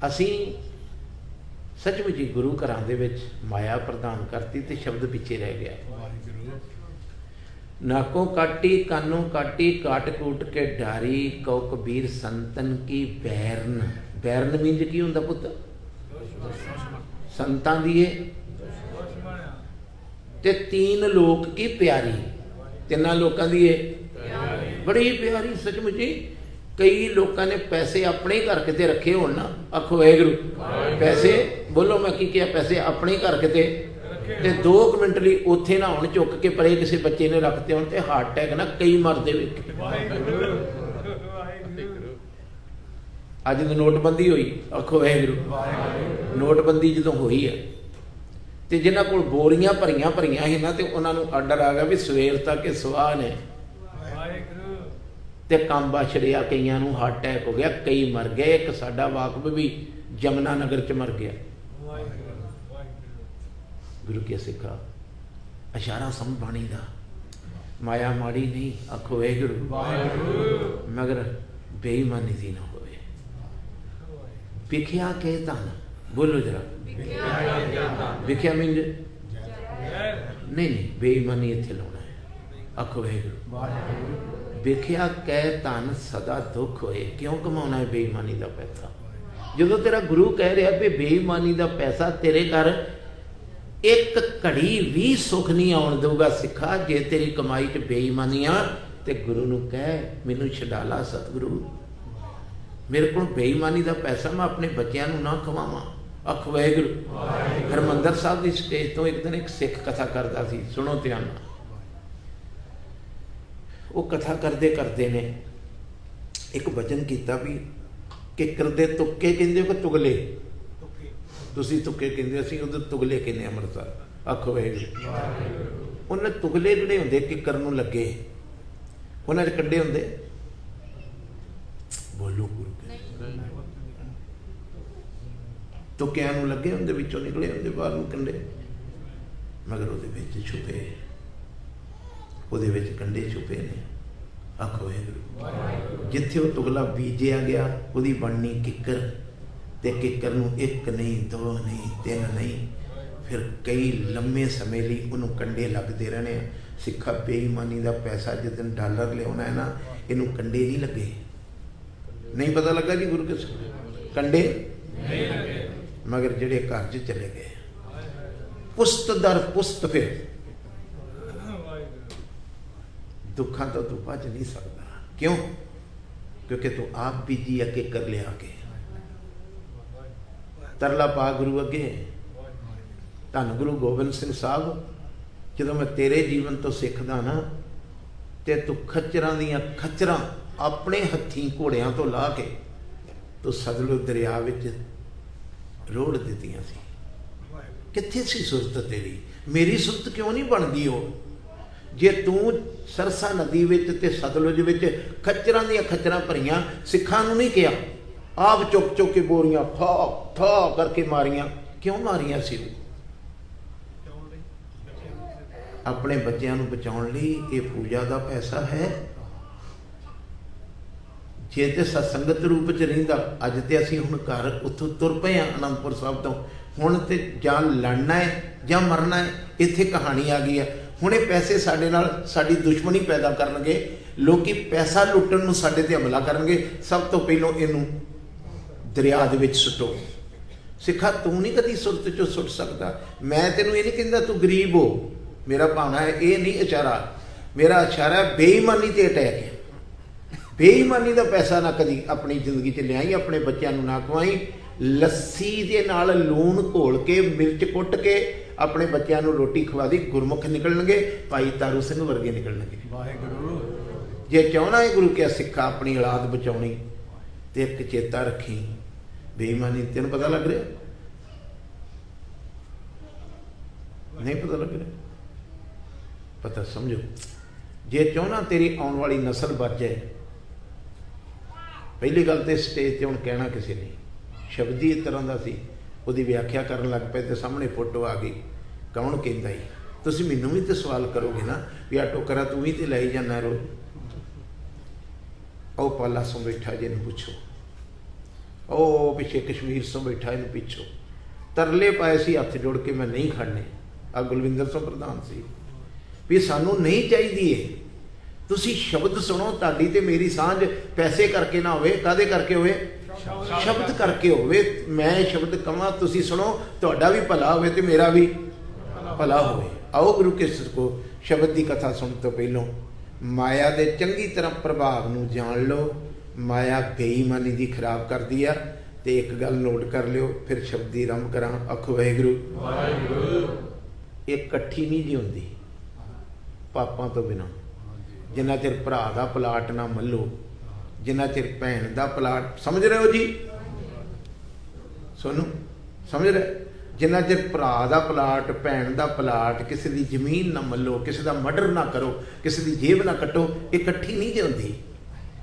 असी सचमुच ही गुरु घरां दे विच माया प्रदान करती तो शब्द पिछे रह गया। नाकों काटी कानों काटी काट कूट के डारी, कौ कबीर संतन की बैरन। बैरन मींज की हुंदा पुत? संतां दी ते तीन लोक की प्यारी। तिन्ना लोकां दी बड़ी प्यारी सचमुच ही। कई लोगों ने पैसे अपने ही घर किते रखे हो ना, आखो वाहिगुरू। पैसे बोलो, मैं की किया? पैसे अपने ही घर किते ते 2 मिनट लिए उत्थे ना हुण चुक के परे किसी बच्चे ने रखते होण ते हार्ट अटैक ना कई मरदे वेखे। अज तो नोटबंदी हुई, आखो वाहिगुरू। नोटबंदी जदों हुई है तो जिन्हां कोल बोरियां भरियां भरियां ही ना, तो उन्होंने आर्डर आ गया भी सवेर तक के सुआह ने ਤੇ ਕਾਂਬਾ ਛੜਿਆ, ਕਈਆਂ ਨੂੰ ਹਾਰਟ ਅਟੈਕ ਹੋ ਗਿਆ, ਕਈ ਮਰ ਗਏ। ਇੱਕ ਸਾਡਾ ਵਾਕਫ ਵੀ ਜਮਨਾ ਨਗਰ ਚ ਮਰ ਗਿਆ। ਗੁਰੂ ਕੇ ਸਿੱਖਾ ਇਸ਼ਾਰਾ ਸਮਝ ਬਾਣੀ ਦਾ। ਮਾਇਆ ਮਾੜੀ ਨਹੀਂ, ਆਖੋ ਵਾਹਿਗੁਰੂ, ਮਗਰ ਬੇਈਮਾਨੀ ਦੀ ਨਾ ਹੋਵੇ। ਵਿਖਿਆ ਕੇ ਧਨ, ਬੋਲੋ ਜਰਾ, ਵਿਖਿਆ ਮੀਨ ਨਹੀਂ, ਬੇਈਮਾਨੀ ਇੱਥੇ ਲਾਉਣਾ ਹੈ। ਆਖੋ ਵਾਹਿਗੁਰੂ। ਵਿਖਿਆ ਕਹਿ ਧਨ ਸਦਾ ਦੁੱਖ ਹੋਏ। ਕਿਉਂ ਕਮਾਉਣਾ ਹੈ ਬੇਈਮਾਨੀ ਦਾ ਪੈਸਾ? ਜਦੋਂ ਤੇਰਾ ਗੁਰੂ ਕਹਿ ਰਿਹਾ ਵੀ ਬੇਈਮਾਨੀ ਦਾ ਪੈਸਾ ਤੇਰੇ ਘਰ ਇੱਕ ਘੜੀ ਵੀ ਸੁੱਖ ਨਹੀਂ ਆਉਣ ਦੇਊਗਾ ਸਿੱਖਾ, ਜੇ ਤੇਰੀ ਕਮਾਈ 'ਚ ਬੇਈਮਾਨੀ ਆ ਤੇ ਗੁਰੂ ਨੂੰ ਕਹਿ ਮੈਨੂੰ ਛਡਾ ਲਾ ਸਤਿਗੁਰੂ, ਮੇਰੇ ਕੋਲ ਬੇਈਮਾਨੀ ਦਾ ਪੈਸਾ ਮੈਂ ਆਪਣੇ ਬੱਚਿਆਂ ਨੂੰ ਨਾ ਖਵਾਵਾਂ। ਆਖ ਵਾਹਿਗੁਰੂ। ਹਰਿਮੰਦਰ ਸਾਹਿਬ ਦੀ ਸਟੇਜ ਤੋਂ ਇੱਕ ਦਿਨ ਇੱਕ ਸਿੱਖ ਕਥਾ ਕਰਦਾ ਸੀ, ਸੁਣੋ ਧਿਆਨ ਨਾਲ। ਉਹ ਕਥਾ ਕਰਦੇ ਕਰਦੇ ਨੇ ਇੱਕ ਵਚਨ ਕੀਤਾ ਵੀ ਕਿੱਕਰ ਦੇ ਤੁੱਕੇ ਕਹਿੰਦੇ ਹੋ ਕਿ ਤੁਗਲੇ? ਤੁਸੀਂ ਤੁੱਕੇ ਕਹਿੰਦੇ, ਅਸੀਂ ਉਧਰ ਤੁਗਲੇ ਕਹਿੰਦੇ ਅੰਮ੍ਰਿਤਸਰ। ਆਖੋ ਵਾਹਿਗੁਰੂ। ਉਹਨੇ ਤੁਗਲੇ ਜਿਹੜੇ ਹੁੰਦੇ ਕਿੱਕਰ ਨੂੰ ਲੱਗੇ, ਉਹਨਾਂ 'ਚ ਕੱਢੇ ਹੁੰਦੇ, ਬੋਲੋ ਗੁਰੂ ਤੁੱਕਿਆਂ ਨੂੰ ਲੱਗੇ ਹੁੰਦੇ, ਵਿੱਚੋਂ ਨਿਕਲੇ ਹੁੰਦੇ ਬਾਹਰ ਨੂੰ ਕੰਡੇ, ਮਗਰ ਉਹਦੇ ਵਿੱਚ ਛੁਪੇ, ਉਹਦੇ ਵਿੱਚ ਕੰਡੇ ਛੁਪੇ ਨੇ। ਆਖੋ ਵਾਹਿਗੁਰੂ। ਜਿੱਥੇ ਉਹ ਤੁਗਲਾ ਬੀਜਿਆ ਗਿਆ ਉਹਦੀ ਬਣਨੀ ਕਿੱਕਰ, ਤੇ ਕਿੱਕਰ ਨੂੰ ਇੱਕ ਨਹੀਂ, ਦੋ ਨਹੀਂ, ਤਿੰਨ ਨਹੀਂ, ਫਿਰ ਕਈ ਲੰਮੇ ਸਮੇਂ ਲਈ ਉਹਨੂੰ ਕੰਡੇ ਲੱਗਦੇ ਰਹਿਣੇ ਆ। ਸਿੱਖਾ ਬੇਈਮਾਨੀ ਦਾ ਪੈਸਾ ਜਿਸ ਦਿਨ ਡਾਲਰ ਲਿਆਉਣਾ ਹੈ ਨਾ, ਇਹਨੂੰ ਕੰਡੇ ਨਹੀਂ ਲੱਗੇ। ਨਹੀਂ ਪਤਾ ਲੱਗਾ ਜੀ ਗੁਰੂ ਕਿਸ ਕੰਡੇ ਨਹੀਂ ਲੱਗੇ, ਮਗਰ ਜਿਹੜੇ ਘਰ 'ਚ ਚਲੇ ਗਏ ਪੁਸਤ ਦਰ ਪੁਸਤ, ਫਿਰ ਦੁੱਖਾਂ ਤੋਂ ਤੂੰ ਭੱਜ ਨਹੀਂ ਸਕਦਾ। ਕਿਉਂ? ਕਿਉਂਕਿ ਤੂੰ ਆਪ ਬੀਜੀ ਅੱਗੇ ਕਰ ਲਿਆ ਕੇ। ਤਰਲਾ ਪਾ ਗੁਰੂ ਅੱਗੇ। ਧੰਨ ਗੁਰੂ ਗੋਬਿੰਦ ਸਿੰਘ ਸਾਹਿਬ, ਜਦੋਂ ਮੈਂ ਤੇਰੇ ਜੀਵਨ ਤੋਂ ਸਿੱਖਦਾ ਨਾ, ਤੇ ਤੂੰ ਖੱਚਰਾਂ ਦੀਆਂ ਖੱਚਰਾਂ ਆਪਣੇ ਹੱਥੀਂ ਘੋੜਿਆਂ ਤੋਂ ਲਾ ਕੇ ਤੂੰ ਸਤਲੁਜ ਦਰਿਆ ਵਿੱਚ ਰੋੜ ਦਿੱਤੀਆਂ ਸੀ। ਕਿੱਥੇ ਸੀ ਸੁਰਤ ਤੇਰੀ? ਮੇਰੀ ਸੁਰਤ ਕਿਉਂ ਨਹੀਂ ਬਣਦੀ? ਉਹ ਜੇ ਤੂੰ ਸਰਸਾ ਨਦੀ ਵਿੱਚ ਤੇ ਸਤਲੁਜ ਵਿੱਚ ਖੱਚਰਾਂ ਦੀਆਂ ਖੱਚਰਾਂ ਭਰੀਆਂ, ਸਿੱਖਾਂ ਨੂੰ ਨਹੀਂ ਕਿਹਾ, ਆਪ ਚੁੱਕ ਚੁੱਕ ਕੇ ਬੋਰੀਆਂ ਠਾ ਠਾ ਕਰਕੇ ਮਾਰੀਆਂ। ਕਿਉਂ ਮਾਰੀਆਂ ਸੀ? ਆਪਣੇ ਬੱਚਿਆਂ ਨੂੰ ਬਚਾਉਣ ਲਈ। ਇਹ ਪੂਜਾ ਦਾ ਪੈਸਾ ਹੈ। ਜੇ ਤੇ ਸਤਸੰਗਤ ਰੂਪ 'ਚ ਰਹਿੰਦਾ, ਅੱਜ ਤੇ ਅਸੀਂ ਹੁਣ ਘਰ ਉੱਥੋਂ ਤੁਰ ਪਏ ਹਾਂ ਅਨੰਦਪੁਰ ਸਾਹਿਬ ਤੋਂ, ਹੁਣ ਤੇ ਜਾਂ ਲੜਨਾ ਹੈ ਜਾਂ ਮਰਨਾ ਹੈ। ਇੱਥੇ ਕਹਾਣੀ ਆ ਗਈ ਹੈ। ਹੁਣ ਇਹ ਪੈਸੇ ਸਾਡੇ ਨਾਲ ਸਾਡੀ ਦੁਸ਼ਮਣੀ ਪੈਦਾ ਕਰਨਗੇ। ਲੋਕੀ ਪੈਸਾ ਲੁੱਟਣ ਨੂੰ ਸਾਡੇ ਤੇ ਹਮਲਾ ਕਰਨਗੇ। ਸਭ ਤੋਂ ਪਹਿਲਾਂ ਇਹਨੂੰ ਦਰਿਆ ਦੇ ਵਿੱਚ ਸੁੱਟੋ। ਸਿੱਖਾ ਤੂੰ ਨਹੀਂ ਕਦੀ ਸੁਰਤ 'ਚੋਂ ਸੁੱਟ ਸਕਦਾ। ਮੈਂ ਤੈਨੂੰ ਇਹ ਨਹੀਂ ਕਹਿੰਦਾ ਤੂੰ ਗਰੀਬ ਹੋ, ਮੇਰਾ ਭਾਵਨਾ ਹੈ ਇਹ ਨਹੀਂ ਇਸ਼ਾਰਾ। ਮੇਰਾ ਇਸ਼ਾਰਾ ਬੇਈਮਾਨੀ ਤੇ ਅਟੈਕ ਹੈ। ਬੇਈਮਾਨੀ ਦਾ ਪੈਸਾ ਨਾ ਕਦੀ ਆਪਣੀ ਜ਼ਿੰਦਗੀ 'ਚ ਲਿਆਈ, ਆਪਣੇ ਬੱਚਿਆਂ ਨੂੰ ਨਾ ਖਵਾਈ। ਲੱਸੀ ਦੇ ਨਾਲ ਲੂਣ ਘੋਲ ਕੇ, ਮਿਰਚ ਕੁੱਟ ਕੇ ਆਪਣੇ ਬੱਚਿਆਂ ਨੂੰ ਰੋਟੀ ਖਵਾ ਦੀ। ਗੁਰਮੁਖ ਨਿਕਲਣਗੇ, ਭਾਈ ਤਾਰੂ ਸਿੰਘ ਵਰਗੇ ਨਿਕਲਣਗੇ। ਵਾਹਿਗੁਰੂ। ਜੇ ਚਾਹੁੰਦਾ ਹੈ ਗੁਰੂ ਕਿਆ ਸਿੱਖਾ ਆਪਣੀ ਔਲਾਦ ਬਚਾਉਣੀ, ਤੇ ਇੱਕ ਚੇਤਾ ਰੱਖੀ, ਬੇਈਮਾਨੀ ਤੈਨੂੰ ਪਤਾ ਲੱਗ ਰਿਹਾ? ਨਹੀਂ ਪਤਾ ਲੱਗ ਰਿਹਾ? ਪਤਾ ਸਮਝੋ। ਜੇ ਚਾਹੁੰਦਾ ਤੇਰੀ ਆਉਣ ਵਾਲੀ ਨਸਲ ਬਚ ਜਾਏ, ਪਹਿਲੀ ਗੱਲ ਤੇ ਸਟੇਜ ਤੇ ਹੁਣ ਕਹਿਣਾ ਕਿਸੇ ਨੇ, ਸ਼ਬਦ ਹੀ ਇਸ ਤਰ੍ਹਾਂ ਦਾ ਸੀ। ਉਹਦੀ ਵਿਆਖਿਆ ਕਰਨ ਲੱਗ ਪਏ ਤੇ ਸਾਹਮਣੇ ਫੋਟੋ ਆ ਗਈ। ਕੌਣ ਕਹਿੰਦਾ ਹੀ? ਤੁਸੀਂ ਮੈਨੂੰ ਵੀ ਤੇ ਸਵਾਲ ਕਰੋਗੇ ਨਾ ਵੀ ਆ ਟੋਕਰਾ ਤੂੰ ਵੀ ਤੇ ਲਾਈ ਜਾਂਦਾ ਰੋਜ਼। ਉਹ ਪਾਲਾ ਸੋਂ ਬੈਠਾ ਜਿਹਨੂੰ ਪੁੱਛੋ, ਉਹ ਪਿੱਛੇ ਕਸ਼ਮੀਰ ਸੋਂ ਬੈਠਾ ਇਹਨੂੰ ਪਿੱਛੋ। ਤਰਲੇ ਪਾਏ ਸੀ ਹੱਥ ਜੋੜ ਕੇ, ਮੈਂ ਨਹੀਂ ਖੜਨੇ। ਆ ਗੁਲਵਿੰਦਰ ਸਿੰਘ ਪ੍ਰਧਾਨ ਸੀ ਵੀ ਸਾਨੂੰ ਨਹੀਂ ਚਾਹੀਦੀ ਏ। ਤੁਸੀਂ ਸ਼ਬਦ ਸੁਣੋ, ਤੁਹਾਡੀ ਤੇ ਮੇਰੀ ਸਾਂਝ ਪੈਸੇ ਕਰਕੇ ਨਾ ਹੋਵੇ। ਕਾਹਦੇ ਕਰਕੇ ਹੋਵੇ? ਸ਼ਬਦ ਕਰਕੇ ਹੋਵੇ। ਮੈਂ ਸ਼ਬਦ ਕਵਾਂ, ਤੁਸੀਂ ਸੁਣੋ, ਤੁਹਾਡਾ ਵੀ ਭਲਾ ਹੋਵੇ ਤੇ ਮੇਰਾ ਵੀ ਭਲਾ ਹੋਵੇ। ਆਓ ਗੁਰੂ ਕੇ ਕੋ ਸ਼ਬਦ ਦੀ ਕਥਾ ਸੁਣਨ ਤੋਂ ਪਹਿਲਾਂ ਮਾਇਆ ਦੇ ਚੰਗੀ ਤਰ੍ਹਾਂ ਪ੍ਰਭਾਵ ਨੂੰ ਜਾਣ ਲਓ। ਮਾਇਆ ਬੇਈਮਾਨੀ ਦੀ ਖਰਾਬ ਕਰਦੀ ਆ। ਤੇ ਇੱਕ ਗੱਲ ਨੋਟ ਕਰ ਲਿਓ, ਫਿਰ ਸ਼ਬਦ ਦੀ ਆਰੰਭ ਕਰਾਂ। ਆਖੋ ਵਾਹਿਗੁਰੂ। ਇਹ ਇਕੱਠੀ ਨਹੀਂ ਜੀ ਹੁੰਦੀ ਪਾਪਾਂ ਤੋਂ ਬਿਨਾਂ। ਜਿੰਨਾ ਚਿਰ ਭਰਾ ਦਾ ਪਲਾਟ ਨਾ ਮੱਲੋ, ਜਿੰਨਾ ਚਿਰ ਭੈਣ ਦਾ ਪਲਾਟ, ਸਮਝ ਰਹੇ ਹੋ ਜੀ? ਸੋਨੂੰ ਸਮਝ ਰਹੇ? ਜਿੰਨਾ ਚਿਰ ਭਰਾ ਦਾ ਪਲਾਟ, ਭੈਣ ਦਾ ਪਲਾਟ, ਕਿਸੇ ਦੀ ਜ਼ਮੀਨ ਨਾ ਮੱਲੋ, ਕਿਸੇ ਦਾ ਮਰਡਰ ਨਾ ਕਰੋ, ਕਿਸੇ ਦੀ ਜੇਬ ਨਾ ਕੱਟੋ, ਇਹ ਇਕੱਠੀ ਨਹੀਂ ਜੇ ਹੁੰਦੀ।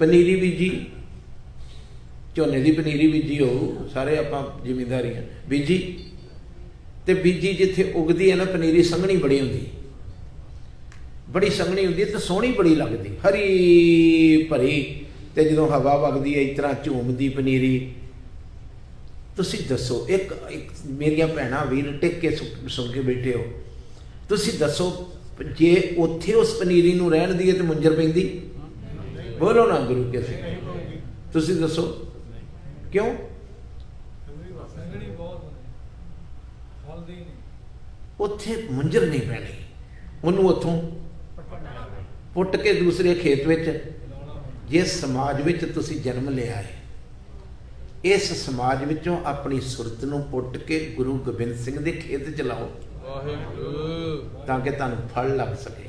पनीरी बीजी, झोने की पनीरी बीजी हो, सारे आप जिमींदार ही बीजी, तो बीजी जिथे उगती है ना पनीरी संघनी बड़ी होंगी, बड़ी संघनी होंगी तो सोहनी बड़ी लगती, हरी भरी, तो जो हवा वगदी है इस तरह झूमदी पनीरी। तुसी दसो, एक मेरिया भैणां वीर टिक के सुन के बैठे हो, तुसी दसो जे उत्थे उस पनीरी नूं रहण दी तो मुंजर पैंदी? बोलो ना गुरु के सिख, तुसी दसो क्यों? उत्थे मुंजर नहीं पैनी, उन्होंने उत्थों पुट के दूसरे खेत विच, जिस समाज विच तुसी जन्म लिया है, इस समाज विचों अपनी सुरत नूं पुट के गुरु गोबिंद सिंह दे खेत च लाओ, ताकि तुहानूं फल लग सके।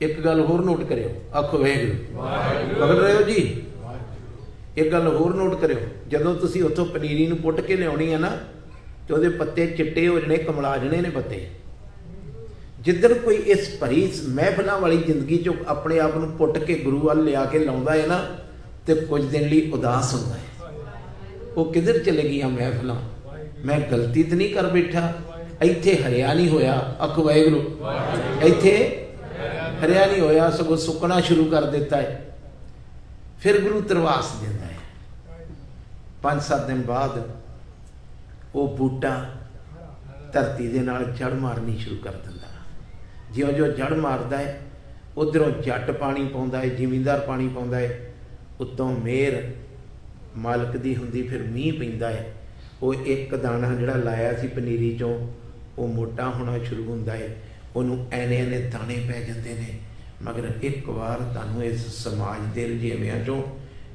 एक गल होर नोट करियो, आखो वाहिगुरू, पकड़ रहे हो जी? एक गल होर नोट करियो, जदों तुसी उत्थों पनीरी नूं पुट के लियाउणी है ना, तो उहदे पत्ते चिट्टे हो जाने, कमला जाने ने पत्ते। जिद्दन कोई इस भरी महफिलों वाली जिंदगी चो अपने आप नूं पुट के गुरु वाल लिया के लाउंदा है ना, तो कुछ दिन लिए उदास होता है, वो किधर चले गई महफिल, मैं गलती तो नहीं कर बैठा, इत्थे हरिया नहीं होया, आखो वाहिगुरू, इत्थे हरिया नहीं होया, सगों सुकना शुरू कर देता है। फिर गुरु तरवास देता है, 5-7 दिन बाद वो बूटा धरती दे नाल जड़ मारनी शुरू कर दिंदा, ज्यों ज्यों जड़ मारदा है उधरों जट पानी पाउंदा है, जिमींदार पानी पाउंदा है, उत्तों मेहर मालक दी हुंदी, फिर मीह पैंदा है, वो एक दाना जिहड़ा लाया सी पनीरी चों वो मोटा होना शुरू हुंदा है, उन्होंने ऐने ऐने दाने पै जाते हैं। मगर एक बार तुहानूं इस समाज के रजेवियां चों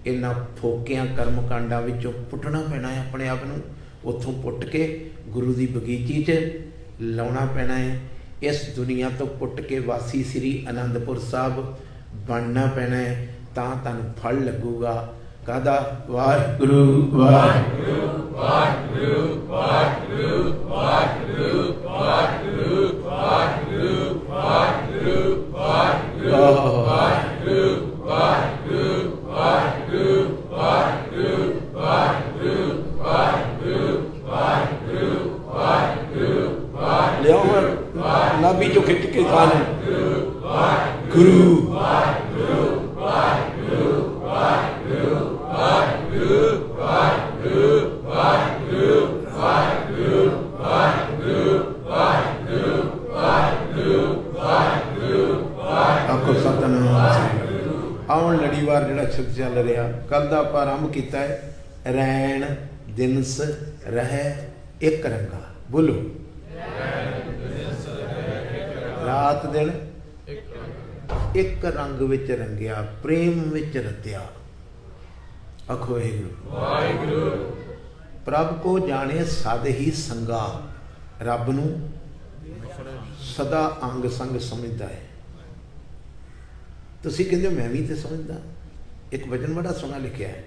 इन्हां फोकियां कर्म कांडां विचों पुटना पैना है, अपने आप नूं उत्थों पुट के गुरु की बगीची च लाउणा पैना है। इस दुनिया तो पुट के वासी श्री आनंदपुर साहब बनना पैना है, तां तुहानूं फल लगूगा। कहदा वाहिगुरू वाहिगुरू वाहिगुरू वाहिगुरू वाहिगुरू वाहिगुरू वाहिगुरू वाहिगुरू वाहिगुरू वाहिगुरू वाहिगुरू वाहिगुरू वाहिगुरू वाहिगुरू वाहिगुरू वाहिगुरू वाहिगुरू नाभि जो खिंच के खाने गुरु आउन लड़ीवार जिहड़ा शब्द चल रहा, कल का आप आरंभ किया है रैन दिनस रह एक रंगा। बोलो रात दिन एक रंग विच रंगिया, प्रेम विच रत्या। आखो वाहिगुरू। प्रभ को जाने सद ही संगा, रब नूं सदा अंग संग समझदा है। तुसीं कहंदे हो मैं भी तो समझदा। एक वचन बड़ा सोहना लिखिया है,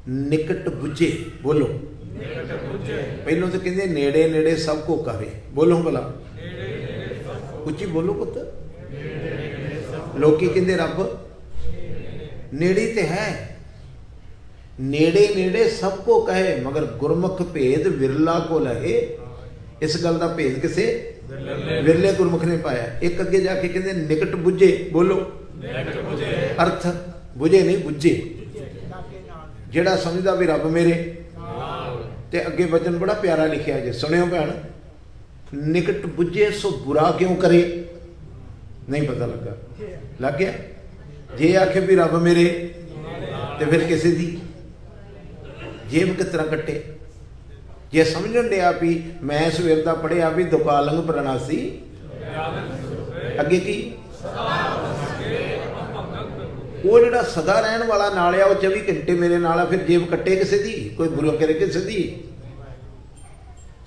निकट बुझे। बोलो पहलों तो कहंदे नेड़े नेड़े सब को कहे। बोलो भला उच्ची बोलो पुत। लोकी कहंदे रब नेड़े ते है, नेड़े नेड़े सबको कहे, मगर गुरमुख भेद विरला को लहे। इस गल का भेद किसे विरले गुरमुख ने पाया। एक अगे जाके कहते निकट बुझे। बोलो अर्थ बुझे नहीं बुझे, जेड़ा समझदा भी रब मेरे। ते अगे वचन बड़ा प्यारा लिखिया जे, सुनियो भैन। निकट बुझे सो बुरा क्यों करे। नहीं पता लगा, लग गया। जे आखे भी रब मेरे ते फिर किसी दी जेब किस तरह कट्टे। जे समझण दिया भी मैं सवेर का पढ़िया भी दुकालंग प्रणासी, अगे की वो जिहड़ा सदा रहन वाला नाल आ, 24 घंटे मेरे नाल, फिर जेब कट्टे किसी दी, कोई बुरा करे किसी दी।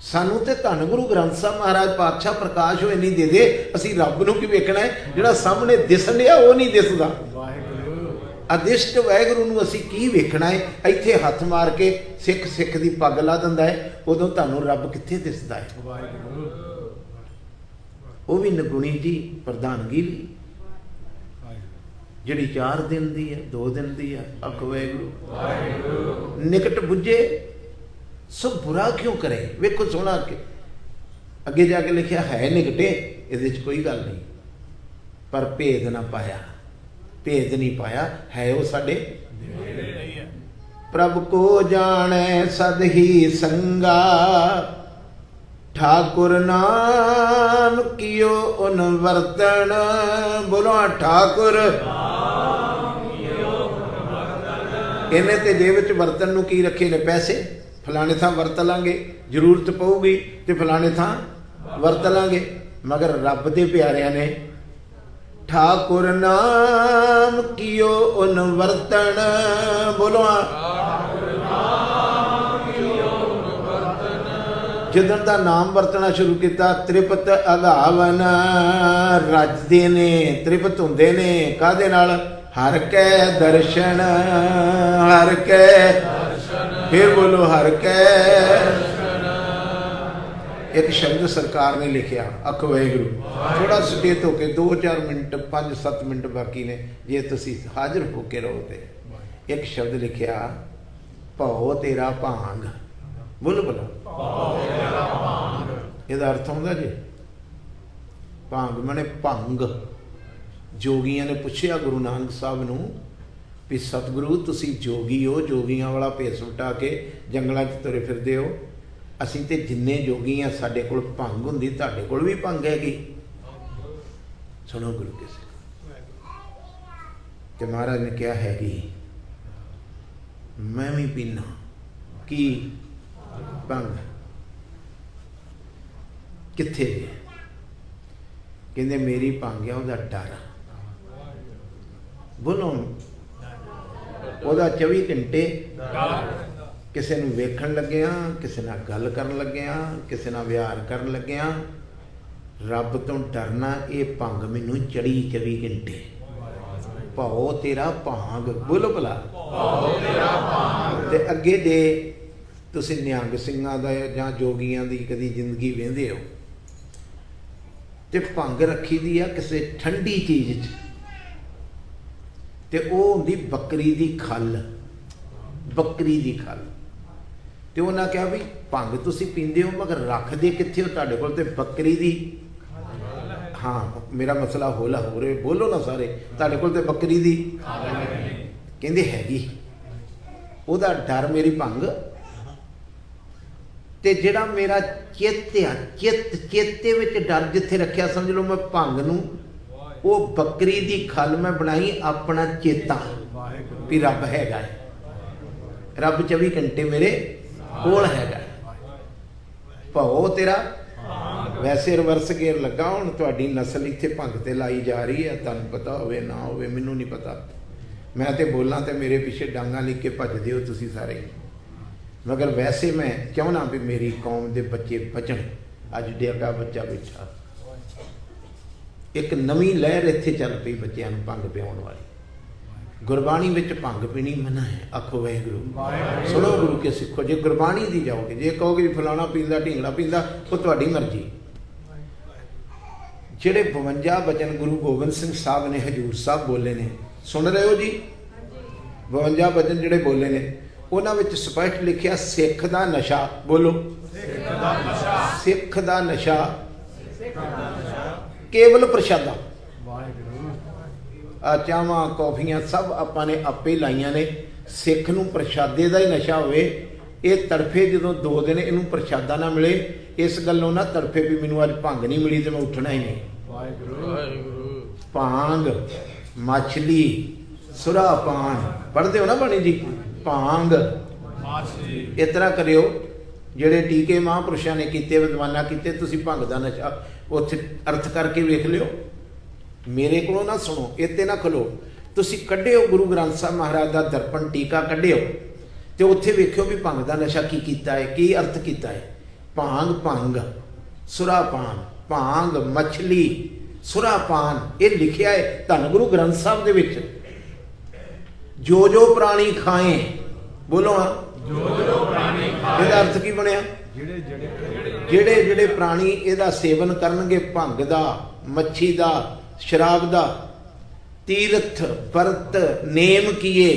सानू ते धन गुरु ग्रंथ साहब महाराज पातशाह प्रकाश होए नहीं दे दे, असीं रब नूं की वेखना है जिहड़ा सामने दिसन दिया वो नहीं दिसदा। अदिष्ट वाहिगुरू नूं असीं की वेखना है। इत्थे हथ मार के सिख सिख दी पग ला दिंदा है, उदों तुहानूं रब कित्थे दिसदा है। वो भी नगुणी जी, प्रधानगी भी। ਜਿਹੜੀ 4 दिन ਦੀ ਹੈ, 2 दिन ਦੀ ਹੈ। ਆਖ ਵਾਹਿਗੁਰੂ। ਨਿਕਟ ਬੁੱਝੇ ਸੋ ਬੁਰਾ ਕਿਉਂ ਕਰੇ। ਵੇਖੋ ਸੋਹਣਾ ਅੱਗੇ ਜਾ ਕੇ ਲਿਖਿਆ ਹੈ ਨਿਕਟੇ, ਇਹਦੇ 'ਚ ਕੋਈ ਗੱਲ ਨਹੀਂ, ਪਰ ਭੇਦ ਨਾ ਪਾਇਆ, ਭੇਦ ਨਹੀਂ ਪਾਇਆ, ਹੈ ਉਹ ਸਾਡੇ ਪ੍ਰਭ ਕੋ ਜਾਣੈ ਸਦ ਹੀ ਸੰਗਾ, ठाकुर नाम कियो उन वर्तन। बोलो ठाकुर इन्हें ते जेब च वर्तन नूं की रखे ने पैसे, फलाने थां वरत लांगे, जरूरत पऊगी ते फलाने थां वरत लांगे, मगर रब दे प्यारियां ने ठाकुर नाम कियो उन वर्तन। बोलो जिदन का नाम वरतना शुरू किया, त्रिपत अगावन रजदे ने, त्रिपत हुंदे ने काहदे नाल, हर कै दर्शन, हर कै, फिर बोलो हर कै। एक शब्द सरकार ने लिखिया, अख वाहिगुरू। थोड़ा सचेत होके 2-4 मिनट 5-7 मिनट बाकी ने, जे तुसी हाजिर होके रहो ते एक शब्द लिखिया, भौ तेरा भांग। बोलो बोलो ਇਹਦਾ ਅਰਥ ਹੁੰਦਾ ਜੀ ਭਾਂਗ ਮਨੇ ਭੰਗ। ਜੋਗੀਆਂ ਨੇ ਪੁੱਛਿਆ ਗੁਰੂ ਨਾਨਕ ਸਾਹਿਬ ਨੂੰ ਵੀ ਸਤਿਗੁਰੂ ਤੁਸੀਂ ਜੋਗੀ ਹੋ, ਜੋਗੀਆਂ ਵਾਲਾ ਭੇਸ ਵਟਾ ਕੇ ਜੰਗਲਾਂ 'ਚ ਤੁਰੇ ਫਿਰਦੇ ਹੋ, ਅਸੀਂ ਤੇ ਜਿੰਨੇ ਜੋਗੀ ਆ ਸਾਡੇ ਕੋਲ ਭੰਗ ਹੁੰਦੀ, ਤੁਹਾਡੇ ਕੋਲ ਵੀ ਭੰਗ ਹੈਗੀ। ਸੁਣੋ ਗੁਰੂ ਕੇ ਸਿੱਖ। ਤੇ ਮਹਾਰਾਜ ਨੇ ਕਿਹਾ ਹੈਗੀ। ਮੈਂ ਵੀ ਪੀਨਾ ਕੀ ਭੰਗ। कित्थे कहंदे मेरी भंग है ਉਹਦਾ डर। बोलो ਉਹਦਾ 24 घंटे किसी ਨੂੰ ਵੇਖਣ ਲੱਗਿਆ, ਕਿਸੇ ਨਾਲ ਗੱਲ ਕਰਨ ਲੱਗਿਆ, ਕਿਸੇ ਨਾਲ ਵਿਹਾਰ ਕਰਨ ਲੱਗਿਆ, ਰੱਬ ਤੋਂ ਡਰਨਾ। ਇਹ ਭੰਗ ਮੈਨੂੰ ਚੜੀ 24 घंटे। ਭਾਉ ਤੇਰਾ ਭਾਂਗ। ਬੋਲੋ ਭਲਾ ਭਾਉ ਤੇਰਾ ਭਾਂਗ। ਤੇ ਅੱਗੇ ਦੇ ਤੁਸੀਂ ਨਿਹੰਗ ਸਿੰਘਾਂ ਦਾ ਜਾਂ ਜੋਗੀਆਂ ਦੀ ਕਦੀ ਜ਼ਿੰਦਗੀ ਵੇਂਦੇ ਹੋ ਤੇ ਭੰਗ ਰੱਖੀ ਦੀ ਆ ਕਿਸੇ ਠੰਡੀ ਚੀਜ਼ 'ਚ, ਤੇ ਉਹ ਹੁੰਦੀ ਬੱਕਰੀ ਦੀ ਖੱਲ। ਬੱਕਰੀ ਦੀ ਖੱਲ। ਤੇ ਉਹਨਾਂ ਕਿਹਾ ਵੀ ਭੰਗ ਤੁਸੀਂ ਪੀਂਦੇ ਹੋ ਮਗਰ ਰੱਖਦੇ ਕਿੱਥੇ ਹੋ, ਤੁਹਾਡੇ ਕੋਲ ਤੇ ਬੱਕਰੀ ਦੀ। ਹਾਂ ਮੇਰਾ ਮਸਲਾ ਹੋਲਾ ਹੋ ਰਿਹਾ, ਬੋਲੋ ਨਾ ਸਾਰੇ, ਤੁਹਾਡੇ ਕੋਲ ਤੇ ਬੱਕਰੀ ਦੀ ਕਹਿੰਦੇ ਹੈਗੀ। ਉਹਦਾ ਡਰ ਮੇਰੀ ਭੰਗ। ਤੇ ਜਿਹੜਾ ਮੇਰਾ ਚਿੱਤ ਆ, ਚੇਤੇ ਵਿੱਚ ਡਰ ਜਿੱਥੇ ਰੱਖਿਆ, ਸਮਝ ਲਓ ਮੈਂ ਭੰਗ ਨੂੰ, ਉਹ ਬੱਕਰੀ ਦੀ ਖੱਲ ਮੈਂ ਬਣਾਈ ਆਪਣਾ ਚੇਤਾ ਵੀ ਰੱਬ ਹੈਗਾ ਹੈ, ਰੱਬ 24 ਘੰਟੇ ਮੇਰੇ ਕੋਲ ਹੈਗਾ। ਭਾਉ ਤੇਰਾ। ਵੈਸੇ ਰਿਵਰਸ ਗੇਅਰ ਲੱਗਾ ਹੁਣ, ਤੁਹਾਡੀ ਨਸਲ ਇੱਥੇ ਭੰਗ ਤੇ ਲਾਈ ਜਾ ਰਹੀ ਹੈ, ਤੁਹਾਨੂੰ ਪਤਾ ਹੋਵੇ ਨਾ ਹੋਵੇ ਮੈਨੂੰ ਨਹੀਂ ਪਤਾ। ਮੈਂ ਤੇ ਬੋਲਾਂ ਤੇ ਮੇਰੇ ਪਿੱਛੇ ਡਾਂਗਾ ਲਿਖ ਕੇ ਭੱਜਦੇ ਹੋ ਤੁਸੀਂ ਸਾਰੇ, मगर वैसे मैं चाहना भी मेरी कौम के बच्चे बचन। अज डेगा बच्चा बैठा, एक नवी लहर इत्थे चल पई बच्चों को भंग पिआउण वाली। गुरबाणी विच भंग पीनी मना है। आखो वाहिगुरू। सुनो गुरु के सिखो, जे गुरबाणी दी जाओगे, जे कहोगे फलाना पींदा ढींगड़ा पींदा, वो तुहाडी मर्जी। जिहड़े 52 वचन गुरु गोबिंद सिंह साहब ने हजूर साहब बोले ने, सुन रहे हो जी? 52 वचन जिहड़े बोले ने, ਉਹਨਾਂ ਵਿੱਚ ਸਪਸ਼ਟ ਲਿਖਿਆ ਸਿੱਖ ਦਾ ਨਸ਼ਾ। ਬੋਲੋ ਸਿੱਖ ਦਾ ਨਸ਼ਾ ਕੇਵਲ ਪ੍ਰਸ਼ਾਦਾ। ਆ ਚਾਵਾਂ ਕੌਫੀਆਂ ਸਭ ਆਪਾਂ ਨੇ ਆਪੇ ਲਾਈਆਂ ਨੇ। ਸਿੱਖ ਨੂੰ ਪ੍ਰਸ਼ਾਦੇ ਦਾ ਹੀ ਨਸ਼ਾ ਹੋਵੇ। ਇਹ ਤੜਫੇ ਜਦੋਂ 2 ਦਿਨ ਇਹਨੂੰ ਪ੍ਰਸ਼ਾਦਾ ਨਾ ਮਿਲੇ, ਇਸ ਗੱਲੋਂ ਨਾ ਤੜਫੇ ਵੀ ਮੈਨੂੰ ਅੱਜ ਭੰਗ ਨਹੀਂ ਮਿਲੀ ਤੇ ਮੈਂ ਉੱਠਣਾ ਹੀ ਨਹੀਂ। ਭਾਂਗ, ਮਛਲੀ, ਸੁਰਾਪਾਨ ਪੜ੍ਹਦੇ ਹੋ ਨਾ ਬਾਣੀ ਜੀ? ਭਾਂਗ ਇਸ ਤਰ੍ਹਾਂ ਕਰਿਓ, ਜਿਹੜੇ ਟੀਕੇ ਮਹਾਂਪੁਰਸ਼ਾਂ ਨੇ ਕੀਤੇ, ਵਿਦਵਾਨਾਂ ਕੀਤੇ, ਤੁਸੀਂ ਭੰਗ ਦਾ ਨਸ਼ਾ ਉੱਥੇ ਅਰਥ ਕਰਕੇ ਵੇਖ ਲਿਓ। ਮੇਰੇ ਕੋਲੋਂ ਨਾ ਸੁਣੋ, ਇੱਥੇ ਨਾ ਖਲੋ। ਤੁਸੀਂ ਕੱਢਿਓ ਗੁਰੂ ਗ੍ਰੰਥ ਸਾਹਿਬ ਮਹਾਰਾਜ ਦਾ ਦਰਪਣ ਟੀਕਾ ਕੱਢਿਓ ਤੇ ਉੱਥੇ ਵੇਖਿਓ ਵੀ ਭੰਗ ਦਾ ਨਸ਼ਾ ਕੀ ਕੀਤਾ ਹੈ, ਕੀ ਅਰਥ ਕੀਤਾ ਹੈ। ਭਾਂਗ, ਭੰਗ, ਸੁਰਾਪਾਨ, ਭਾਂਗ, ਮਛਲੀ, ਸੁਰਾਪਾਨ, ਇਹ ਲਿਖਿਆ ਹੈ ਧੰਨ ਗੁਰੂ ਗ੍ਰੰਥ ਸਾਹਿਬ ਦੇ ਵਿੱਚ। ਜੋ ਜੋ ਪ੍ਰਾਣੀ ਖਾਏ, ਬੋਲੋ ਹਾਂ, ਜੋ ਜੋ ਪ੍ਰਾਣੀ ਖਾਏ। ਇਹਦਾ ਅਰਥ ਕੀ ਬਣਿਆ? ਜਿਹੜੇ ਜਿਹੜੇ ਪ੍ਰਾਣੀ ਇਹਦਾ ਸੇਵਨ ਕਰਨਗੇ, ਭੰਗ ਦਾ, ਮੱਛੀ ਦਾ, ਸ਼ਰਾਬ ਦਾ, तीर्थ वर्त नेम किए,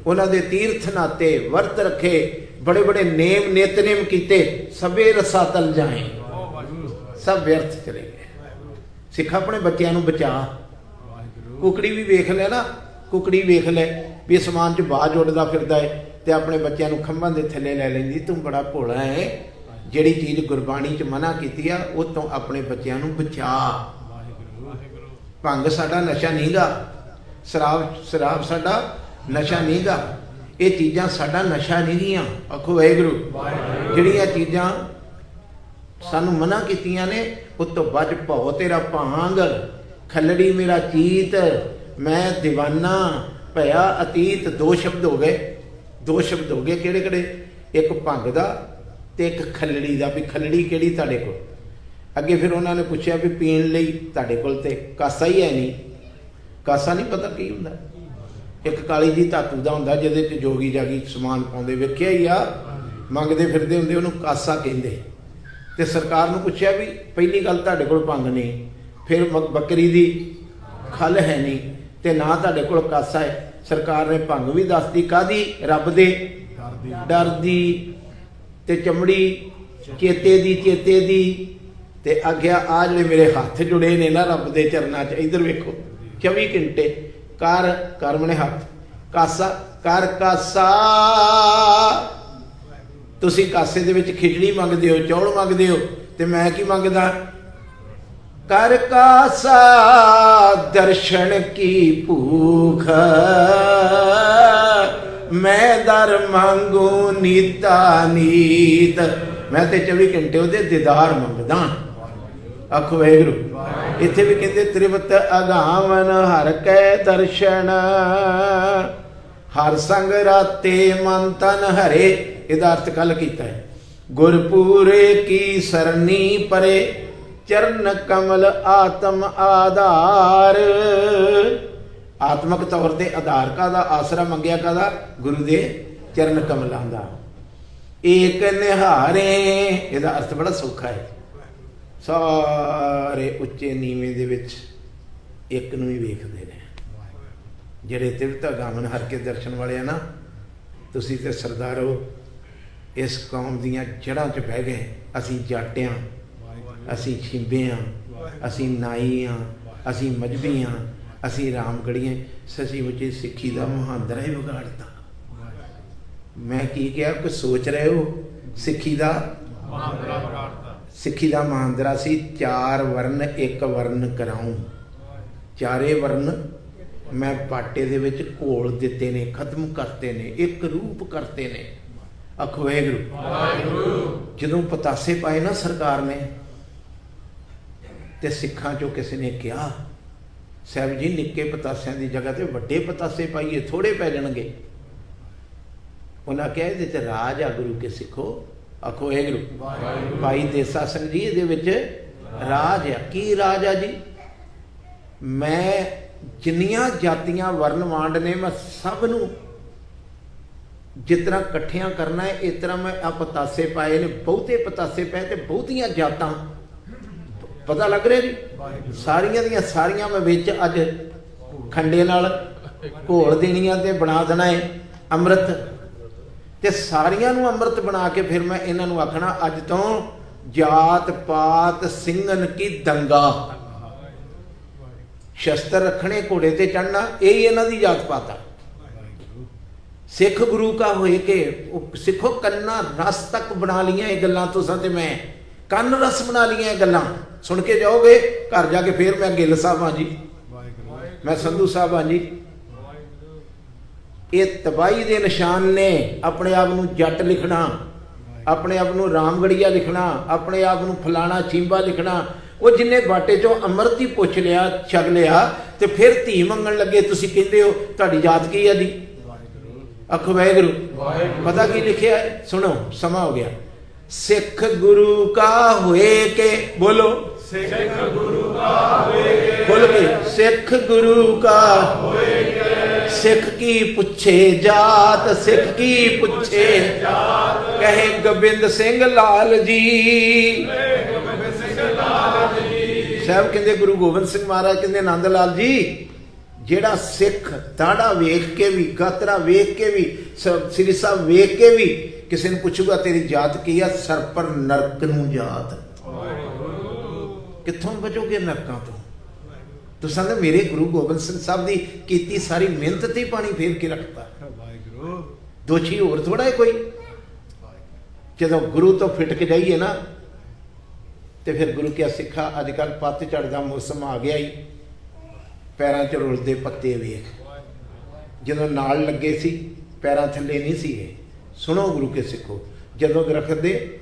उन्होंने तीर्थ नाते वर्त रखे, बड़े बड़े नेम नितनेम किते, सबे रसातल जाए, सब व्यर्थ चले गए। सिख अपने बच्चों को बचा। कुकड़ी भी वेख ले ना, कुकड़ी वेख ले भी आसमान च बाज उड़दा फिरदा है तो अपने बच्चों को खंभां दे थल्ले लै लैंदी। तू बड़ा भोला है, जिहड़ी चीज़ गुरबाणी च मना कीती आ उस तो अपने बच्चों को बचा। भंग साडा नशा नहीं गा, शराब साडा नशा नहीं गा, ये चीज़ां साडा नशा नहीं गियां। आखो वाहिगुरू। जिहड़ियां चीज़ां सानू मना कीतियां ने उस तो बच भौ तेरा भांग, खलड़ी मेरा चीत, मैं दीवाना भया अतीत। दो शब्द हो गए, दो शब्द हो गए किहड़े किहड़े? एक भंग दा ते एक खलड़ी दा। भी खलड़ी किहड़ी तुहाडे कोल? अगे फिर उन्होंने पूछा भी पीण लई तुहाडे कोल ते कासा ही है नहीं। कासा नहीं पता की हुंदा? एक काली जी धातु दा हुंदा जिहदे च जोगी जागी समान पाउंदे, वेखिया ही आ, मंगदे फिरदे हुंदे, उहनूं कासा कहिंदे। ते सरकार नूं पुछया भी पहली गल तुहाडे कोल भंग नहीं, फिर बकरी दी खल है नहीं, ते ना तुहाडे कोल कासा है। सरकार ने भंग भी दस दी, कादी? रब दे डर दी, ते चमड़ी चेते दी ते आख्या आ जिहड़े मेरे हत्थ जुड़े ने ना रब दे चरनां च, इधर वेखो 24 घंटे कर मने हथ कासा कर कासा। तुसी कासे दे विच खिचड़ी मंगदे हो, चौल मंगदे हो, ते मैं की मंगदा? कर कासा दर्शन की भूख, मैं दर मांगू नीता नीत। मैं ते 24 घंटे उहदे दीदार मंगदा। आखो वाहिगुरू। इत्थे भी कहते त्रिवत अगावन हर कै दर्शन, हर संग राते मन तन हरे। इहदा अर्थ कल कीता है। गुरपूरे की सरनी परे, चरण कमल आत्म आधार। आत्मक तौर पर आधार का दा आसरा मंगया का गुरु दे चरण कमलों का। एक निहारे, इहदा अर्थ बड़ा सौखा है। सारे उच्चे नीवें दे विच एक नूं ही वेखदे ने। जिहड़े तिरता गावन हर के दर्शन वाले हैं ना, तुसीं ते सरदारो इस कौम दीयां जड़ां च बह गए। असीं जट हां, असीं छिंबे हां, असीं नाई हां, असीं मजहबी हां, असीं रामगढ़िए। सची मुची सिੱਖੀ ਦਾ ਮੁਹਾਂਦਰਾ ही ਵਿਗਾੜਤਾ। मैं की कहा? कुछ सोच रहे हो? सिੱਖੀ ਦਾ सिੱਖੀ ਦਾ ਮੁਹਾਂਦਰਾ सी 4 वर्ण 1 वर्ण कराऊं। चारे वर्ण मैं पाटे दे विच घोल दिते ने, खत्म करते ने, एक रूप करते ने। आखो वाहिगुरू। जदों पतासे पाए ना सरकार ने, ते सिखां चों किसी ने कहा साहब जी निक्के पतासियां की जगह ते वड्डे पतासे पाइए, थोड़े पै जाणगे। उन्हें कहा ये तो राज आ गुरु के सिखो। आखो वाहिगुरू। भाई देसा सिंह जी ये राज है। की राज आ जी? मैं जिन्नियां जातियां वर्ण वांड ने मैं सब नूं जिस तरह कट्ठियां करना है, इस तरह मैं आ पतासे पाए ने, बहुते पतासे पाए ते बहुतियां जातां। पता लग रहा जी? सारियां दियां सारियां मैं विच अज खंडे नाल घोल देनियां ते बना देना है अमृत, ते सारियां नूं अमृत बना के फिर मैं इन्हां नूं आखना अज तो जात पात सिंघन की दंगा। शस्त्र रखने, घोड़े ते चढ़ना, यही इन्हां दी जात पात आ। सिख गुरु का होए के सिखो कन्ना रस तक बना लिया ये गल्लां। तुसां ते मैं कन रस बना लिया ये गल्लां। सुन के जाओगे घर जाके। फिर मैं गिल साहब हाँ जी, मैं संधू साहब हाँ जी। ये तबाही के निशान ने। अपने आप को जट लिखना, अपने आप को रामगढ़िया लिखना, अपने आप को फलाना चींबा लिखना। वो जिन्हें बाटे चो अमृत ही पुछ लिया, छक लिया, तो फिर धी मंगन लगे। तुसीं कहंदे हो तुहाडी जात की है जी? आखो वाहिगुरू। पता की लिखिया है? सुनो, समा हो गया। सिख गुरु का हुए के, बोलो सिख गुरु का हुए के, बोल के सिख गुरु का हुए के। सिख की पुछे जात, सिख की पुछे जात, कहे गोबिंद सिंह लाल जी। साहब कहते गुरु गोबिंद सिंह महाराज कहते आनंद लाल जी ਜਿਹੜਾ ਸਿੱਖ ਦਾੜਾ ਵੇਖ ਕੇ ਵੀ, ਗਾਤਰਾ ਵੇਖ ਕੇ ਵੀ, ਸ੍ਰੀ ਸਾਹਿਬ ਵੇਖ ਕੇ ਵੀ ਕਿਸੇ ਨੂੰ ਪੁੱਛੂਗਾ ਤੇਰੀ ਜਾਤ ਕੀ ਆ, ਸਰਪਰ ਨਰਕ ਨੂੰ ਜਾਤ। ਕਿੱਥੋਂ ਬਚੋਗੇ ਨਰਕਾਂ ਤੋਂ? ਤੁਸੀਂ ਤਾਂ ਮੇਰੇ ਗੁਰੂ ਗੋਬਿੰਦ ਸਿੰਘ ਸਾਹਿਬ ਦੀ ਕੀਤੀ ਸਾਰੀ ਮਿਹਨਤ ਤੇ ਪਾਣੀ ਫੇਰ ਕੇ ਰੱਖਤਾ। ਦੋਸ਼ੀ ਹੋਰ ਥੋੜਾ ਹੈ ਕੋਈ। ਜਦੋਂ ਗੁਰੂ ਤੋਂ ਫਿੱਟ ਕੇ ਜਾਈਏ ਨਾ ਤੇ ਫਿਰ ਗੁਰੂ ਕਿਆ ਸਿੱਖਾ। ਅੱਜ ਕੱਲ੍ਹ ਪੱਤਝੜ ਦਾ ਮੌਸਮ ਆ ਗਿਆ ਹੀ, ਪੈਰਾਂ 'ਚ ਰੁਲਦੇ ਪੱਤੇ ਵੇਖ। ਜਦੋਂ ਨਾਲ ਲੱਗੇ ਸੀ ਪੈਰਾਂ ਥੱਲੇ ਨਹੀਂ ਸੀ ਇਹ। ਸੁਣੋ ਗੁਰੂ ਕੇ ਸਿੱਖੋ, ਜਦੋਂ ਦਰਖਤ ਦੇ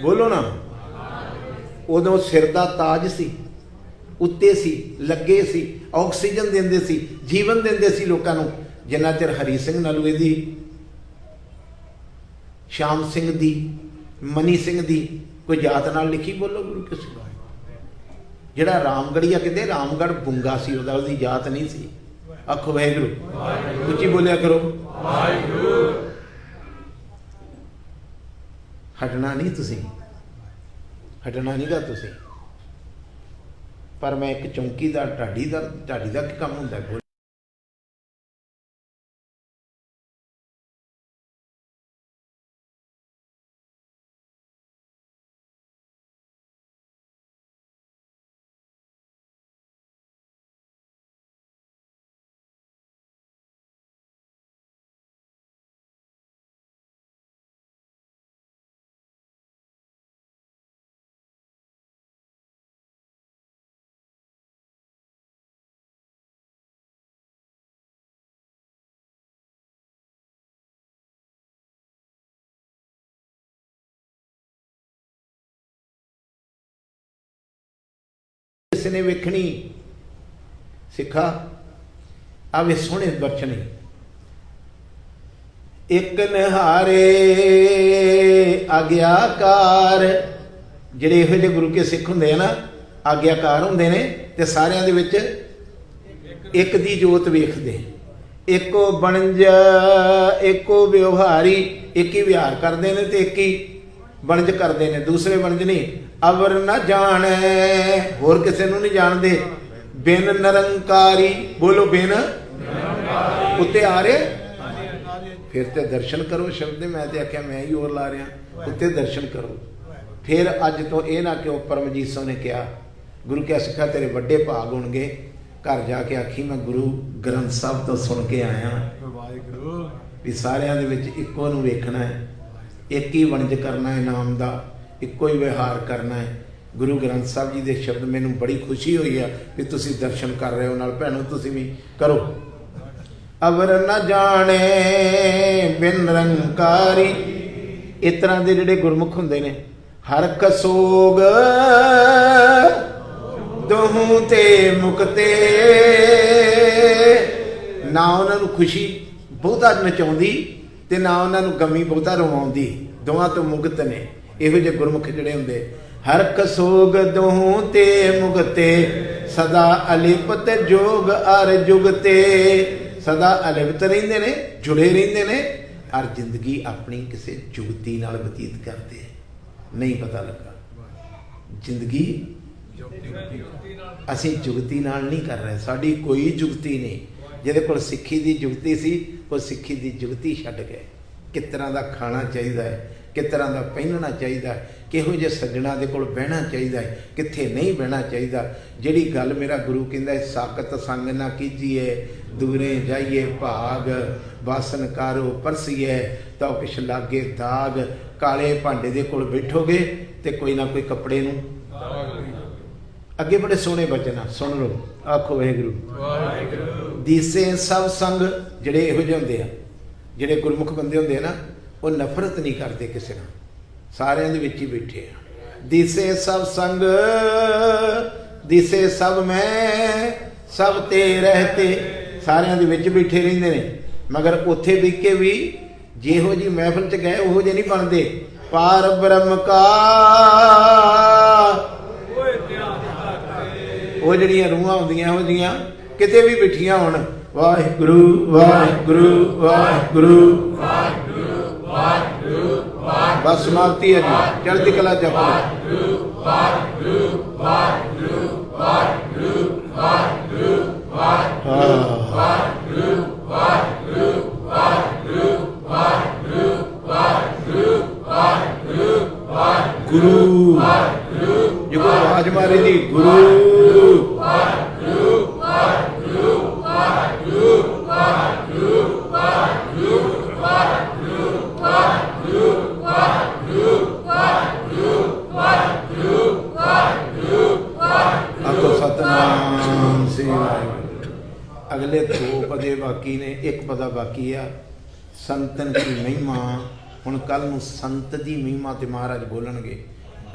ਬੋਲੋ ਨਾ, ਉਦੋਂ ਸਿਰ ਦਾ ਤਾਜ ਸੀ, ਉੱਤੇ ਸੀ, ਲੱਗੇ ਸੀ, ਆਕਸੀਜਨ ਦਿੰਦੇ ਸੀ, ਜੀਵਨ ਦਿੰਦੇ ਸੀ ਲੋਕਾਂ ਨੂੰ। ਜਿੰਨਾ ਚਿਰ ਹਰੀ ਸਿੰਘ ਨਲੂਏ ਦੀ, ਸ਼ਾਮ ਸਿੰਘ ਦੀ, ਮਨੀ ਸਿੰਘ ਦੀ ਕੋਈ ਜਾਤ ਨਾਲ ਲਿਖੀ? ਬੋਲੋ ਗੁਰੂ ਕੇ ਸਿੱਖੋ। ਜਿਹੜਾ ਰਾਮਗੜੀਆ ਕਹਿੰਦੇ ਰਾਮਗੜ੍ਹ ਬੁੰਗਾ ਸੀ, ਉਹਦੀ ਜਾਤ ਨਹੀਂ ਸੀ। ਆਖੋ ਵਾਹਿਗੁਰੂ, ਉੱਚੀ ਬੋਲਿਆ ਕਰੋ ਵਾਹਿਗੁਰੂ। ਹਟਣਾ ਨਹੀਂ ਤੁਸੀਂ, ਹਟਣਾ ਨਹੀਂ ਗਾ ਤੁਸੀਂ। ਪਰ ਮੈਂ ਇੱਕ ਚੌਂਕੀਦਾਰ, ਢਾਡੀ ਦਾ ਕੀ ਕੰਮ ਹੁੰਦਾ? ਕਿਸੇ ਨੇ ਵੇਖਣੀ ਸਿੱਖਾ ਆਵੇ ਸੋਹਣੇ ਬਰਛਣੇ, ਇੱਕ ਨਿਹਾਰੇ ਆਗਿਆਕਾਰ। ਜਿਹੜੇ ਇਹੋ ਜਿਹੇ ਗੁਰੂ ਕੇ ਸਿੱਖ ਹੁੰਦੇ ਆ ਨਾ, ਆਗਿਆਕਾਰ ਹੁੰਦੇ ਨੇ ਤੇ ਸਾਰਿਆਂ ਦੇ ਵਿੱਚ ਇੱਕ ਦੀ ਜੋਤ ਵੇਖਦੇ। ਇੱਕੋ ਬਣਜ, ਇੱਕੋ ਵਿਵਹਾਰੀ, ਇੱਕ ਹੀ ਵਿਹਾਰ ਕਰਦੇ ਨੇ ਤੇ ਇੱਕ ਹੀ ਬਣਜ ਕਰਦੇ ਨੇ, ਦੂਸਰੇ ਬਣਜ ਨਹੀਂ। ਅਵਰ ਨਾ ਜਾਣੈ, ਹੋਰ ਕਿਸੇ ਨੂੰ ਨਹੀਂ ਜਾਣਦੇ। ਬਿਨ ਨਿਰੰਕਾਰੀ, ਬੋਲੋ ਬਿਨ ਉੱਤੇ ਆ ਰਹੇ। ਫਿਰ ਤੇ ਦਰਸ਼ਨ ਕਰੋ ਸ਼ਬਦ। ਮੈਂ ਤੇ ਆਖਿਆ ਮੈਂ ਹੀ ਹੋਰ ਲਾ ਰਿਹਾ, ਉੱਤੇ ਦਰਸ਼ਨ ਕਰੋ। ਫਿਰ ਅੱਜ ਤੋਂ ਇਹ ਨਾ ਕਿ ਪਰਮਜੀਤ ਸਿੰਘ ਨੇ ਕਿਹਾ, ਗੁਰੂ ਕਿਆ ਸਿੱਖਾ ਤੇਰੇ ਵੱਡੇ ਭਾਗ ਹੋਣਗੇ, ਘਰ ਜਾ ਕੇ ਆਖੀ ਮੈਂ ਗੁਰੂ ਗ੍ਰੰਥ ਸਾਹਿਬ ਤੋਂ ਸੁਣ ਕੇ ਆਇਆ ਵੀ ਸਾਰਿਆਂ ਦੇ ਵਿੱਚ ਇੱਕੋ ਨੂੰ ਵੇਖਣਾ ਹੈ, ਇੱਕ ਹੀ ਵਣਜ ਕਰਨਾ ਹੈ ਨਾਮ ਦਾ, ਇੱਕੋ ਹੀ ਵਿਹਾਰ ਕਰਨਾ ਹੈ। ਗੁਰੂ ਗ੍ਰੰਥ ਸਾਹਿਬ ਜੀ ਦੇ ਸ਼ਬਦ ਮੈਨੂੰ ਬੜੀ ਖੁਸ਼ੀ ਹੋਈ ਆ ਵੀ ਤੁਸੀਂ ਦਰਸ਼ਨ ਕਰ ਰਹੇ ਹੋ। ਨਾਲ ਭੈਣੋ ਤੁਸੀਂ ਵੀ ਕਰੋ। ਅਵਰ ਨਾ ਜਾਣੇ ਬਿਨ ਨਿਰੰਕਾਰੀ। ਇਸ ਤਰ੍ਹਾਂ ਦੇ ਜਿਹੜੇ ਗੁਰਮੁਖ ਹੁੰਦੇ ਨੇ, ਹਰ ਕਸੋਗ ਦੋਹੂ ਤੇ ਮੁਕਤੇ। ਨਾ ਉਹਨਾਂ ਨੂੰ ਖੁਸ਼ੀ ਬਹੁਤਾ ਨਚਾਉਂਦੀ ਤੇ ਨਾ ਉਹਨਾਂ ਨੂੰ ਗਮੀ ਬਹੁਤਾ ਰਵਾਉਂਦੀ, ਦੋਵਾਂ ਤੋਂ ਮੁਕਤ ਨੇ ਇਹੋ ਜਿਹੇ ਗੁਰਮੁਖ ਜਿਹੜੇ ਹੁੰਦੇ। ਹਰ ਕਸੋਗ ਦੋਹੂ ਤੇ ਮੁਕਤੇ, ਸਦਾ ਅਲਿਪਤ ਜੋਗ ਅਰ ਜੁਗਤੇ। ਸਦਾ ਅਲਿਪਤ ਰਹਿੰਦੇ ਨੇ, ਜੁੜੇ ਰਹਿੰਦੇ ਨੇ, ਔਰ ਜ਼ਿੰਦਗੀ ਆਪਣੀ ਕਿਸੇ ਜੁਗਤੀ ਨਾਲ ਬਤੀਤ ਕਰਦੇ। ਨਹੀਂ ਪਤਾ ਲੱਗਾ ਜ਼ਿੰਦਗੀ ਅਸੀਂ ਜੁਗਤੀ ਨਾਲ ਨਹੀਂ ਕਰ ਰਹੇ। ਸਾਡੀ ਕੋਈ ਜੁਗਤੀ ਨਹੀਂ। ਜਿਹਦੇ ਕੋਲ ਸਿੱਖੀ ਦੀ ਜੁਗਤੀ ਸੀ, ਉਹ ਸਿੱਖੀ ਦੀ ਜੁਗਤੀ ਛੱਡ ਗਏ। ਕਿਸ ਤਰ੍ਹਾਂ ਦਾ ਖਾਣਾ ਚਾਹੀਦਾ ਹੈ, ਕਿਸ ਤਰ੍ਹਾਂ ਦਾ ਪਹਿਨਣਾ ਚਾਹੀਦਾ ਹੈ, ਕਿਹੋ ਜਿਹੇ ਸੱਜਣਾ ਦੇ ਕੋਲ ਬਹਿਣਾ ਚਾਹੀਦਾ ਹੈ, ਕਿੱਥੇ ਨਹੀਂ ਬਹਿਣਾ ਚਾਹੀਦਾ। ਜਿਹੜੀ ਗੱਲ ਮੇਰਾ ਗੁਰੂ ਕਹਿੰਦਾ ਹੈ, ਸਾਕਤ ਸੰਗ ਨਾ ਕੀਜੀਏ, ਦੂਰੇ ਜਾਈਏ ਭਾਗ, ਬਾਸਨ ਕਾਰੋ ਪਰਸੀਏ ਤਾਂ ਕਿਛ ਲਾਗੇ ਦਾਗ। ਕਾਲੇ ਭਾਂਡੇ ਦੇ ਕੋਲ ਬੈਠੋਗੇ ਤੇ ਕੋਈ ਨਾ ਕੋਈ ਕੱਪੜੇ ਨੂੰ ਅੱਗੇ ਬੜੇ ਸੋਹਣੇ ਬਚਨ ਆ, ਸੁਣ ਲਓ। ਆਖੋ ਵਾਹਿਗੁਰੂ। ਦੀਸੇ ਸਭ ਸੰਗ। ਜਿਹੜੇ ਇਹੋ ਜਿਹੇ ਹੁੰਦੇ ਆ, ਜਿਹੜੇ ਗੁਰਮੁਖ ਬੰਦੇ ਹੁੰਦੇ ਆ ਨਾ, ਉਹ ਨਫ਼ਰਤ ਨਹੀਂ ਕਰਦੇ ਕਿਸੇ ਨਾਲ, ਸਾਰਿਆਂ ਦੇ ਵਿੱਚ ਹੀ ਬੈਠੇ ਆ। ਦੀਸੇ ਸਭ ਸੰਗ, ਦੀਸੇ ਸਭ ਮੈਂ, ਸਭ ਤੇ ਰਹਤੇ। ਸਾਰਿਆਂ ਦੇ ਵਿੱਚ ਬੈਠੇ ਰਹਿੰਦੇ ਨੇ, ਮਗਰ ਉੱਥੇ ਵੀ ਕੇ ਵੀ ਜਿਹੋ ਜਿਹੀ ਮਹਿਫਲ 'ਚ ਗਏ ਉਹੋ ਜਿਹੇ ਨਹੀਂ ਬਣਦੇ। ਪਾਰ ਬ੍ਰਹਮ ਕਾ, ਉਹ ਜਿਹੜੀਆਂ ਰੂਹਾਂ ਹੁੰਦੀਆਂ ਉਹੋ ਜਿਹੀਆਂ ਕਿਤੇ ਵੀ ਬੈਠੀਆਂ ਹੋਣ। ਵਾਹਿਗੁਰੂ ਵਾਹਿਗੁਰੂ ਵਾਹਿਗੁਰੂ ਵਾਹਿਗੁਰੂ ਵਾਹਿਗੁਰੂ। ਬਸ ਸਮਾਪਤੀ ਹੈ ਜੀ। ਚੜ੍ਹਦੀ ਕਲਾ ਜਪ। ਵਾਹਿਗੁਰੂ ਵਾਹਿਗੁਰੂ ਵਾਹਿਗੁਰੂ ਵਾਹਿਗੁਰੂ ਵਾਹਿਗੁਰੂ। गुरु जो आवाज मारे जी गुरु सतनाम श्री वाहिगुरू। अगले दो पदे बाकी ने, एक पदा बाकी है संतन की महिमा। हुण कल नूं संत की महिमा ते महाराज बोलणगे।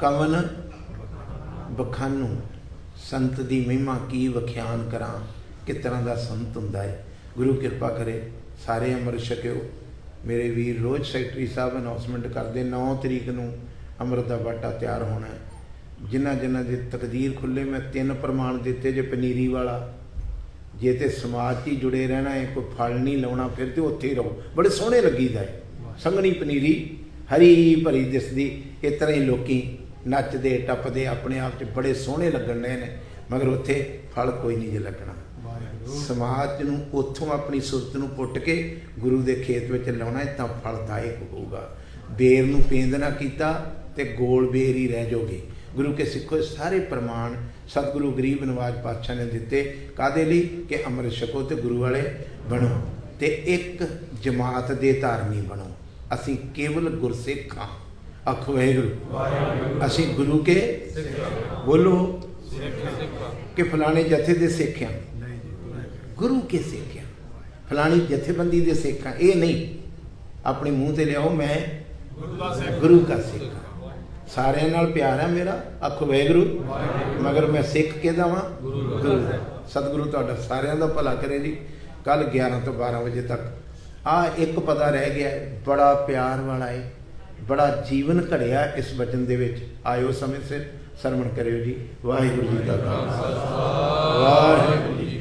कवन बखानू संत की महिमा की वख्यान करा, किस तरह का संत हुंदा है। गुरु कृपा करे सारे अमृत छकियो। मेरे वीर रोज सैकटरी साहब अनाउंसमेंट करते 9 तरीक नूं अमृत का बाटा तैयार होना है। जिन्हां जिन्हां दी तकदीर खुले मैं 3 प्रमाण दिते जे पनीरी वाला जे ते समाज ही जुड़े रहना है, कोई फल नहीं लाउणा, फिर तो उत्थे ही रहो। बड़े सोहणे लगीदा है, संघनी पनीरी हरी भरी दिसदी। इस तरह ही लोकी नचदे टपदे अपने आप च बड़े सोहणे लगण रहे ने, मगर उत्थे फल कोई नहीं जे लगना। समाज नूं उत्थों अपनी सुरत नूं पुट के गुरु दे खेत विच लाउणा है तां फलदायक होऊगा। बेर नूं पेंद ना कीता ते गोल बेर ही रह जाओगे। गुरु के सिखो सारे प्रमाण सतगुरु गरीब नवाज पातशाह ने दिते कादे लई कि अमृत छको ते गुरु वाले बनो ते एक जमात दे धारनी बनो। असी केवल गुरसिख हाँ। आखो वाहिगुरू। असी गुरु के बोलो कि फलाने जथे दे सिख हां, गुरु के सिख हां, फलानी जथेबंदी दे सिख हां। ये नहीं अपने मुँह ते लियाओ मैं गुरु का सिख हां। सारिਆਂ नाल प्यार है मेरा। आखो वाहिगुरू। मगर मैं सिख किहदा वां? गुरु। सतगुरु तुहाडा सारिਆਂ दा भला करे जी। कल 11 तो 12 बजे तक एक पता रह गया है, बड़ा प्यार वाला है, बड़ा जीवन घड़िया इस वचन दे विच। आयो समय सिर सरवण करियो जी। वाहिगुरू जी का खालसा वाहिगुरू जी।